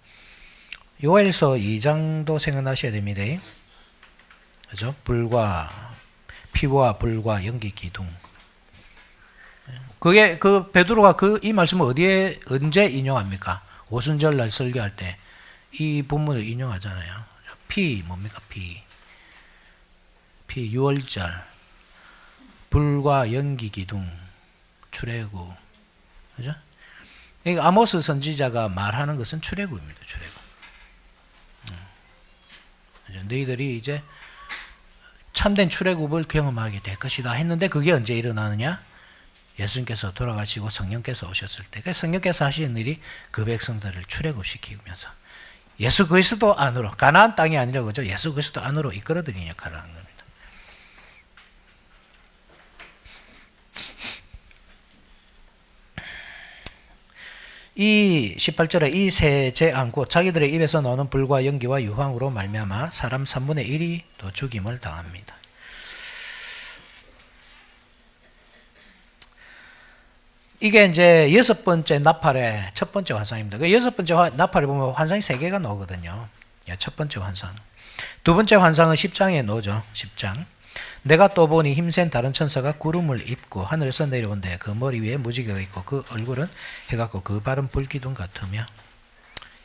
요엘서 2장도 생각나셔야 됩니다. 그죠? 피와 불과 연기 기둥. 그게 베드로가 이 말씀을 언제 인용합니까? 오순절날 설교할 때 이 본문을 인용하잖아요. 피 뭡니까? 피 6월절 불과 연기 기둥 출애굽. 그죠? 그러니까 아모스 선지자가 말하는 것은 출애굽입니다. 출애굽. 너희들이 이제 참된 출애굽을 경험하게 될 것이다 했는데 그게 언제 일어나느냐? 예수님께서 돌아가시고 성령께서 오셨을 때. 성령께서 하시는 일이 그 백성들을 출애굽시키면서 예수 그리스도 안으로, 가나안 땅이 아니라 그죠? 예수 그리스도 안으로 이끌어들이는 역할을 하는 겁니다. 이 18절에 이 세제 안고 자기들의 입에서 나오는 불과 연기와 유황으로 말미암아 사람 3분의 1이 또 죽임을 당합니다. 이게 이제 6번째 나팔의 첫 번째 환상입니다. 그 6번째 나팔을 보면 환상이 3개가 나오거든요. 첫 번째 환상. 두 번째 환상은 10장에 나오죠. 10장. 내가 또 보니 힘센 다른 천사가 구름을 입고 하늘에서 내려온대. 그 머리 위에 무지개가 있고 그 얼굴은 해같고 그 발은 불기둥 같으며.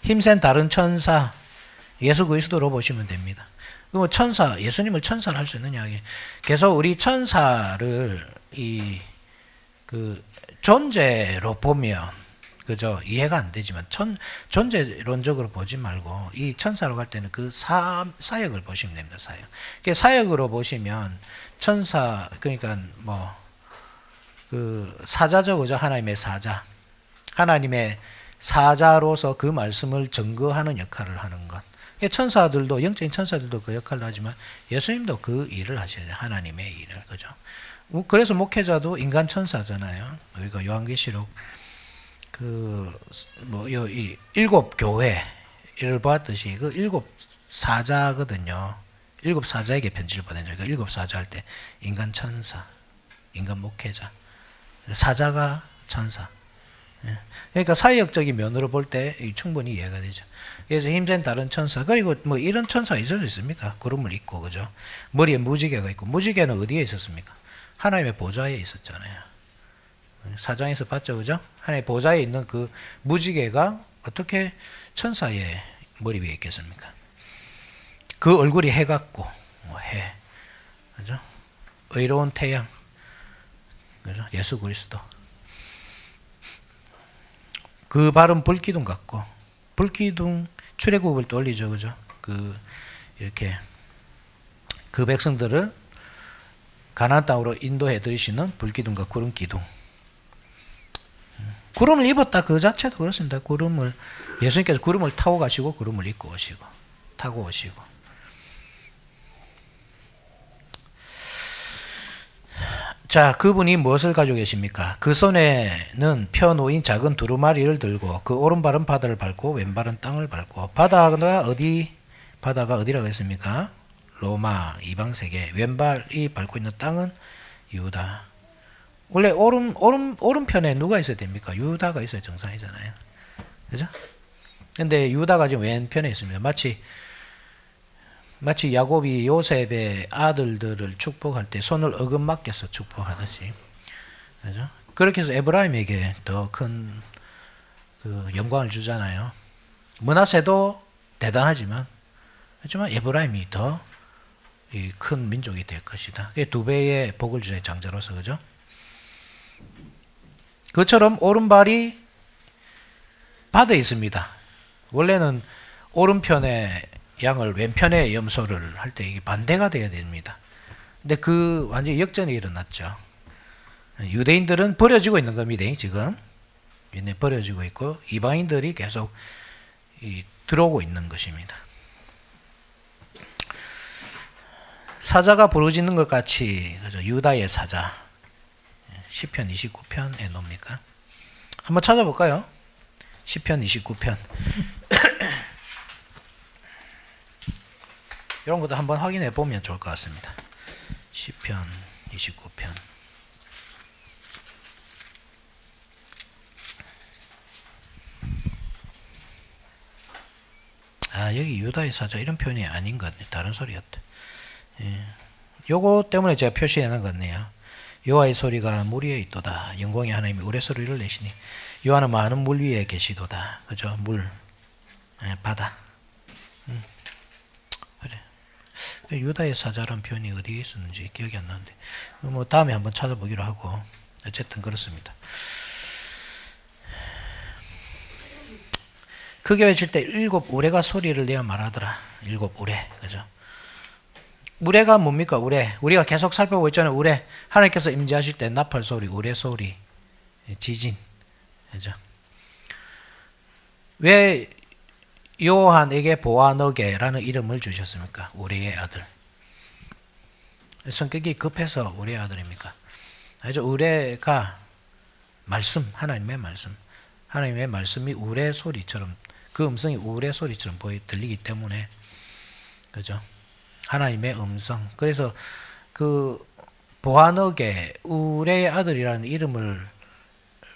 힘센 다른 천사, 예수 그리스도로 보시면 됩니다. 그럼 천사, 예수님을 천사를 할 수 있느냐? 계속 우리 천사를 존재로 보면 그죠? 이해가 안 되지만 존재론적으로 보지 말고 이 천사로 갈 때는 그 사역을 보시면 됩니다. 사역으로 보시면 천사, 그러니까 사자죠, 그죠? 하나님의 사자. 하나님의 사자로서 그 말씀을 증거하는 역할을 하는 것. 천사들도, 영적인 천사들도 그 역할을 하지만 예수님도 그 일을 하셔야 돼요. 하나님의 일을. 그죠? 그래서 목회자도 인간 천사잖아요. 우리가 요한계시록 이 7교회를 보았듯이 그 7사자거든요. 7사자에게 편지를 보내죠. 그 7사자 할 때 인간 천사, 인간 목회자, 사자가 천사. 그러니까 사역적인 면으로 볼 때 충분히 이해가 되죠. 그래서 힘센 다른 천사, 그리고 이런 천사가 있을 수 있습니까? 구름을 입고, 그죠? 머리에 무지개가 있고, 무지개는 어디에 있었습니까? 하나님의 보좌에 있었잖아요. 사장에서 봤죠, 그죠? 하나님의 보좌에 있는 그 무지개가 어떻게 천사의 머리 위에 있겠습니까? 그 얼굴이 해 같고, 해, 그죠? 의로운 태양, 그죠? 예수 그리스도. 그 발은 불기둥 같고, 불기둥 출애굽을 떠올리죠, 그죠? 이렇게 그 백성들을 가나안 땅으로 인도해 들이시는 불기둥과 구름 기둥. 구름을 입었다 그 자체도 그렇습니다. 예수님께서 구름을 타고 가시고 구름을 입고 오시고 타고 오시고. 자, 그분이 무엇을 가지고 계십니까? 그 손에는 펴놓인 작은 두루마리를 들고 그 오른발은 바다를 밟고 왼발은 땅을 밟고. 바다가 어디라고 했습니까? 로마, 이방세계. 왼발이 밟고 있는 땅은 유다. 원래 오른편에 누가 있어야 됩니까? 유다가 있어야 정상이잖아요. 그죠? 근데 유다가 지금 왼편에 있습니다. 마치 야곱이 요셉의 아들들을 축복할 때 손을 어긋 맡겨서 축복하듯이. 그죠? 그렇게 해서 에브라임에게 더 큰 그 영광을 주잖아요. 므낫세도 대단하지만 하지만 에브라임이 더 큰 민족이 될 것이다. 두 배의 복을 주의 장자로서 그죠? 그처럼 오른발이 바다에 있습니다. 원래는 오른편에 양을 왼편에 염소를 할 때 이게 반대가 돼야 됩니다. 근데 그 완전히 역전이 일어났죠. 유대인들은 버려지고 있는 겁니다. 지금 버려지고 있고 이방인들이 계속 들어오고 있는 것입니다. 사자가 부르짖는 것 같이 그죠? 유다의 사자 시편 29편에 놉니까? 한번 찾아볼까요? 시편 29편 이런 것도 한번 확인해 보면 좋을 것 같습니다. 시편 29편 여기 유다의 사자 이런 표현이 아닌 것 같네. 다른 소리였다. 요거 때문에 제가 표시해 놓은 것 같네요. 여호와의 소리가 물 위에 있도다. 영광의 하나님이 우레소리를 내시니 여호와는 많은 물 위에 계시도다. 그죠? 물, 바다. 그래. 유다의 사자란 표현이 어디에 있었는지 기억이 안 나는데 뭐 다음에 한번 찾아보기로 하고 어쨌든 그렇습니다. 크게 외칠 때 일곱 우레가 소리를 내어 말하더라. 일곱 우레, 그죠? 우레가 뭡니까? 우레. 우리가 계속 살펴보고 있잖아요. 우레. 하나님께서 임재하실 때 나팔 소리, 우레 소리, 지진, 그죠? 왜 요한에게 보아너게라는 이름을 주셨습니까? 우레의 아들. 성격이 급해서 우레의 아들입니까? 아주 우레가 말씀, 하나님의 말씀, 하나님의 말씀이 우레 소리처럼 그 음성이 우레 소리처럼 들리기 때문에 그죠? 하나님의 음성. 그래서 그 보아너게 우레의 아들이라는 이름을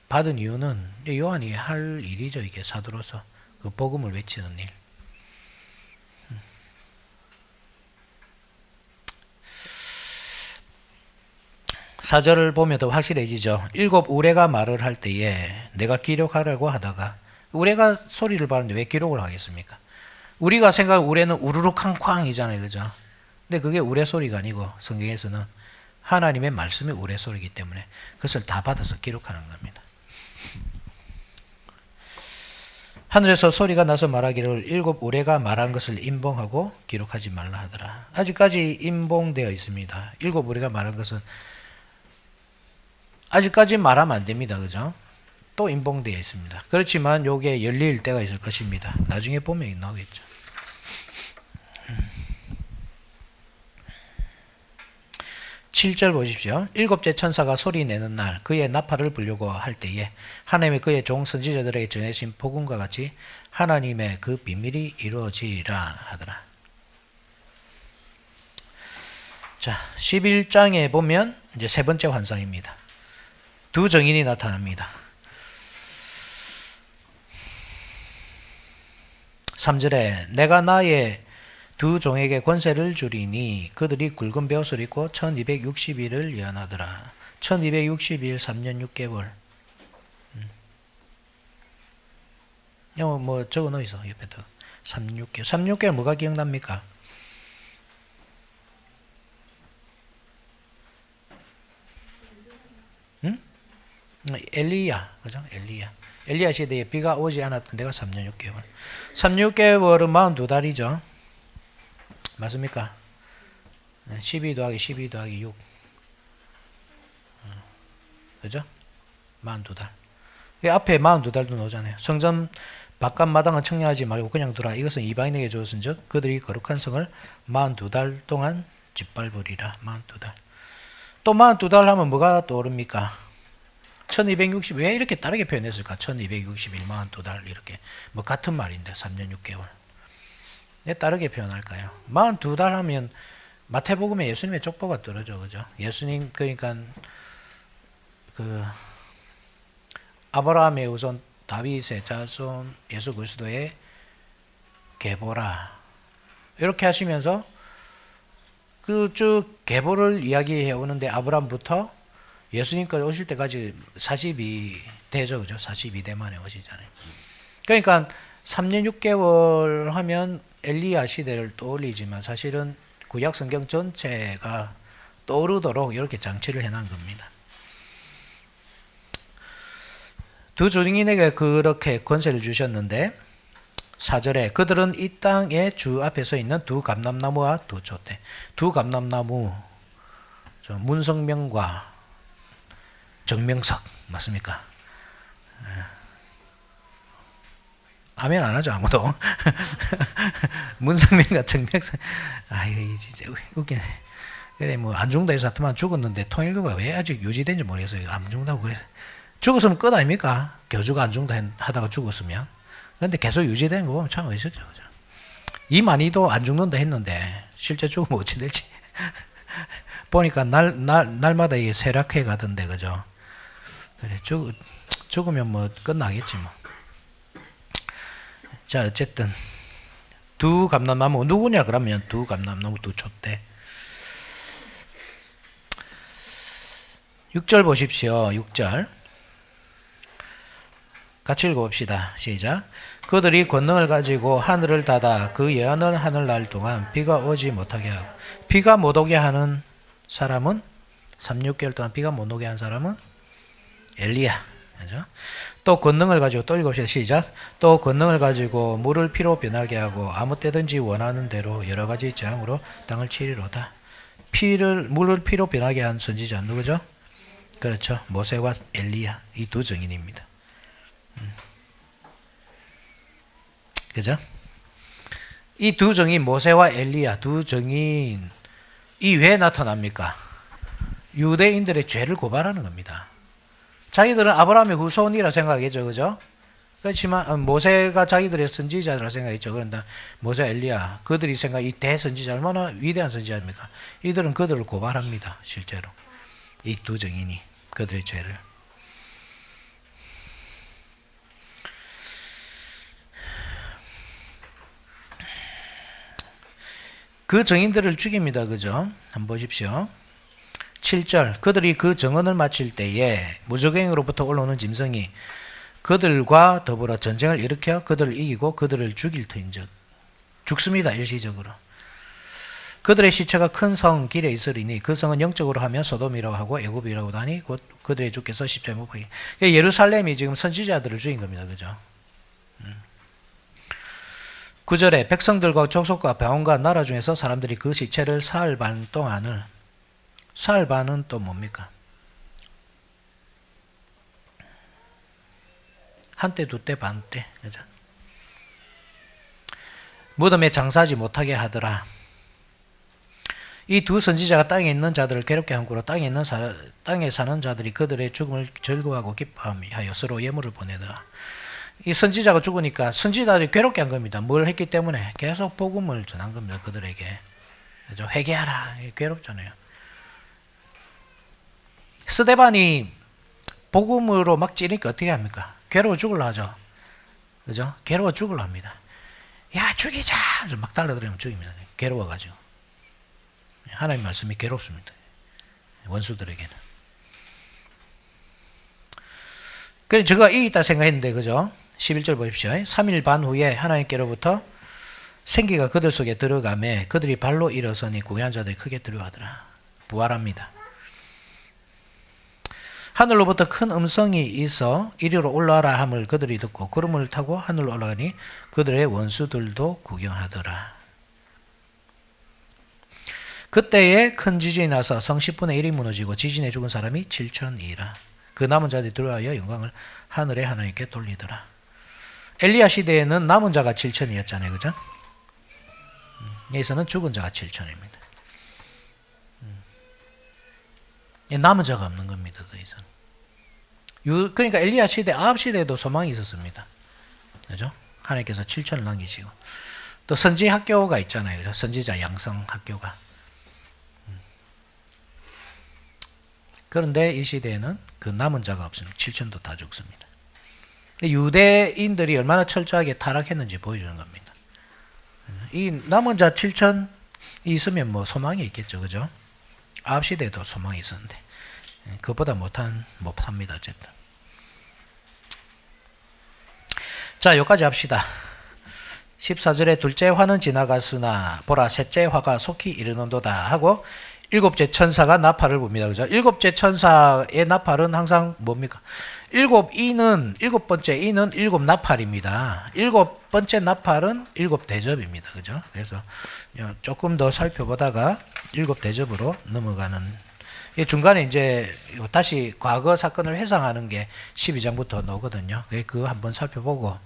받은 이유는 요한이 할 일이죠. 이게 사도로서 그 복음을 외치는 일. 4절을 보면 더 확실해지죠. 일곱 우레가 말을 할 때에 내가 기록하려고 하다가 우레가 소리를 받는데 왜 기록을 하겠습니까? 우리가 생각하는 우레는 우르르 쾅쾅이잖아요. 그죠? 근데 그게 우레 소리가 아니고 성경에서는 하나님의 말씀이 우레 소리이기 때문에 그것을 다 받아서 기록하는 겁니다. 하늘에서 소리가 나서 말하기를 일곱 우레가 말한 것을 임봉하고 기록하지 말라 하더라. 아직까지 임봉되어 있습니다. 일곱 우레가 말한 것은 아직까지 말하면 안 됩니다. 그죠? 또 임봉되어 있습니다. 그렇지만 요게 열릴 때가 있을 것입니다. 나중에 보면 나오겠죠. 7절 보십시오. 일곱째 천사가 소리 내는 날 그의 나팔을 불려고 할 때에 하나님이 그의 종 선지자들에게 전해진 복음과 같이 하나님의 그 비밀이 이루어지리라 하더라. 자, 11장에 보면 이제 세 번째 환상입니다. 두 정인이 나타납니다. 3절에 내가 나의 두 종에게 권세를 주리니 그들이 굵은 벼옷을 입고 1260일을 예언하더라. 1260일 3년 6개월. 뭐 적어 놓으세요. 옆에다. 36개월. 36개월 뭐가 기억납니까? 응? 엘리야. 그죠? 엘리야 시대에 비가 오지 않았던 데가 3년 6개월. 3년 6개월은 42달이죠. 맞습니까? 12 더하기 12 더하기 6. 그죠? 42달. 앞에 42달도 나오잖아요. 성전 바깥 마당은 청량하지 말고 그냥 두라. 이것은 이방인에게 주었은즉 그들이 거룩한 성을 42달 동안 짓밟으리라. 42달. 또 42달 하면 뭐가 떠오릅니까? 1260. 왜 이렇게 다르게 표현했을까? 1261, 42달 이렇게 뭐 같은 말인데 3년 6개월. 왜 다르게 표현할까요? 42달 하면 마태복음에 예수님의 족보가 떨어져. 그죠? 예수님 그러니까 그 아브라함의 후손 다윗의 자손 예수 그리스도의 계보라. 이렇게 하시면서 그 쭉 계보를 이야기해 오는데 아브라함부터 예수님까지 오실 때까지 42대죠, 그죠? 42대 만에 오시잖아요. 그러니까 3년 6개월 하면 엘리야 시대를 떠올리지만 사실은 구약 성경 전체가 떠오르도록 이렇게 장치를 해놓은 겁니다. 두 증인에게 그렇게 권세를 주셨는데 4절에 그들은 이 땅의 주 앞에 서 있는 두 감람나무와 두 촛대. 두 감람나무, 문성명과 정명석 맞습니까? 아멘 안 하죠 아무도. 문성명과 정명석. 아이 진짜 웃기네. 그래 뭐 안중도에서 하여튼 죽었는데 통일교가 왜 아직 유지된지 모르겠어요. 안 죽는다고 그래. 죽었으면 끝 아닙니까? 교주가 안중도 하다가 죽었으면. 그런데 계속 유지된 거 보면 참 어이없죠. 이 많이도 안 죽는다 했는데 실제 죽으면 어찌 될지. 보니까 날마다 이게 쇠락해 가던데 그죠? 그래 죽으면 뭐 끝나겠지 뭐. 자 어쨌든 두 감람나무 누구냐 그러면 두 감람나무 두 촛대. 6절 보십시오. 6절 같이 읽어봅시다. 시작. 그들이 권능을 가지고 하늘을 닫아 그 예언을 하늘 날 동안 비가 오지 못하게 하고. 비가 못 오게 하는 사람은 3, 6개월 동안 비가 못 오게 한 사람은 엘리야. 그죠? 또 권능을 가지고 또 읽읍시다. 시작. 또 권능을 가지고 물을 피로 변하게 하고 아무 때든지 원하는 대로 여러 가지 재앙으로 땅을 치리로다. 물을 피로 변하게 한 선지자 누구죠? 그렇죠. 모세와 엘리야. 이 두 증인입니다. 그죠? 이 두 증인 모세와 엘리야 두 증인이 왜 나타납니까? 유대인들의 죄를 고발하는 겁니다. 자기들은 아브라함의 후손이라 생각하겠죠. 그죠? 그렇지만 모세가 자기들의 선지자라 생각했죠. 그런데 모세 엘리야 그들이 생각 이 대선지자 얼마나 위대한 선지자입니까? 이들은 그들을 고발합니다. 실제로 이 두 증인이 그들의 죄를. 그 증인들을 죽입니다. 그죠? 한번 보십시오. 7절 그들이 그 정언을 마칠 때에 무적행으로부터 올라오는 짐승이 그들과 더불어 전쟁을 일으켜 그들을 이기고 그들을 죽일 터인즉 죽습니다. 일시적으로. 그들의 시체가 큰 성 길에 있으리니 그 성은 영적으로 하면 소돔이라고 하고 애굽이라고 하니 곧 그들의 주께서 십자가에 못 박이. 예루살렘이 지금 선지자들을 죽인 겁니다. 그죠? 9절에 백성들과 족속과 병원과 나라 중에서 사람들이 그 시체를 사흘 반 동안을. 사흘 반은 또 뭡니까? 한때 두때 반때. 그죠? 무덤에 장사하지 못하게 하더라. 이 두 선지자가 땅에 있는 자들을 괴롭게 함으로 땅에 사는 자들이 그들의 죽음을 즐거워하고 기뻐하여 서로 예물을 보내더라. 이 선지자가 죽으니까 선지자들이 괴롭게 한 겁니다. 뭘 했기 때문에 계속 복음을 전한 겁니다. 그들에게. 그죠? 회개하라. 괴롭잖아요. 스데반이 복음으로 막 찌르니까 어떻게 합니까? 괴로워 죽으려 하죠. 그죠? 괴로워 죽으려 합니다. 야, 죽이자! 막 달라들으면 죽입니다. 괴로워가지고. 하나님 말씀이 괴롭습니다. 원수들에게는. 그래서 제가 이기다 생각했는데, 그죠? 11절 보십시오. 3일 반 후에 하나님께로부터 생기가 그들 속에 들어가매 그들이 발로 일어서니 구한 자들이 크게 두려워하더라. 부활합니다. 하늘로부터 큰 음성이 있어 이리로 올라와라 함을 그들이 듣고 구름을 타고 하늘로 올라가니 그들의 원수들도 구경하더라. 그때에 큰 지진이 나서 성 10분의 1이 무너지고 지진에 죽은 사람이 7천이라. 그 남은 자들이 들어와여 영광을 하늘의 하나님께 돌리더라. 엘리야 시대에는 남은 자가 7천이었잖아요. 그죠? 여기서는 죽은 자가 7천입니다. 남은 자가 없는 겁니다. 더 이상. 그러니까 엘리야 시대, 아합 시대에도 소망이 있었습니다. 그죠? 하나님께서 7천을 남기시고. 또 선지 학교가 있잖아요. 그죠? 선지자 양성 학교가. 그런데 이 시대에는 그 남은 자가 없습니다. 7천도 다 죽습니다. 유대인들이 얼마나 철저하게 타락했는지 보여주는 겁니다. 이 남은 자 7천이 있으면 뭐 소망이 있겠죠. 그죠? 아합 시대에도 소망이 있었는데 그것보다 못합니다. 어쨌든. 자, 여기까지 합시다. 14절에 둘째 화는 지나갔으나 보라 셋째 화가 속히 이르는도다 하고 일곱째 천사가 나팔을 붑니다. 그죠? 일곱째 천사의 나팔은 항상 뭡니까? 일곱 번째 이는 일곱 나팔입니다. 일곱 번째 나팔은 일곱 대접입니다. 그죠? 그래서 조금 더 살펴보다가 일곱 대접으로 넘어가는, 중간에 이제 다시 과거 사건을 회상하는 게 12장부터 나오거든요. 그거 한번 살펴보고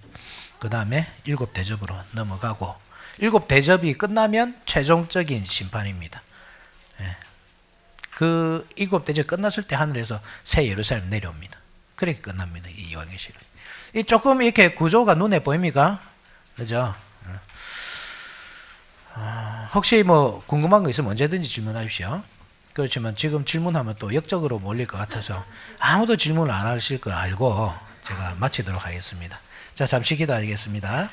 그 다음에 일곱 대접으로 넘어가고, 일곱 대접이 끝나면 최종적인 심판입니다. 그 일곱 대접 끝났을 때 하늘에서 새 예루살렘 내려옵니다. 그렇게 끝납니다. 이 요한계시록. 이 조금 이렇게 구조가 눈에 보입니까? 그죠? 혹시 뭐 궁금한 거 있으면 언제든지 질문하십시오. 그렇지만 지금 질문하면 또 역적으로 몰릴 것 같아서 아무도 질문을 안 하실 걸 알고 제가 마치도록 하겠습니다. 자, 잠시 기다리겠습니다.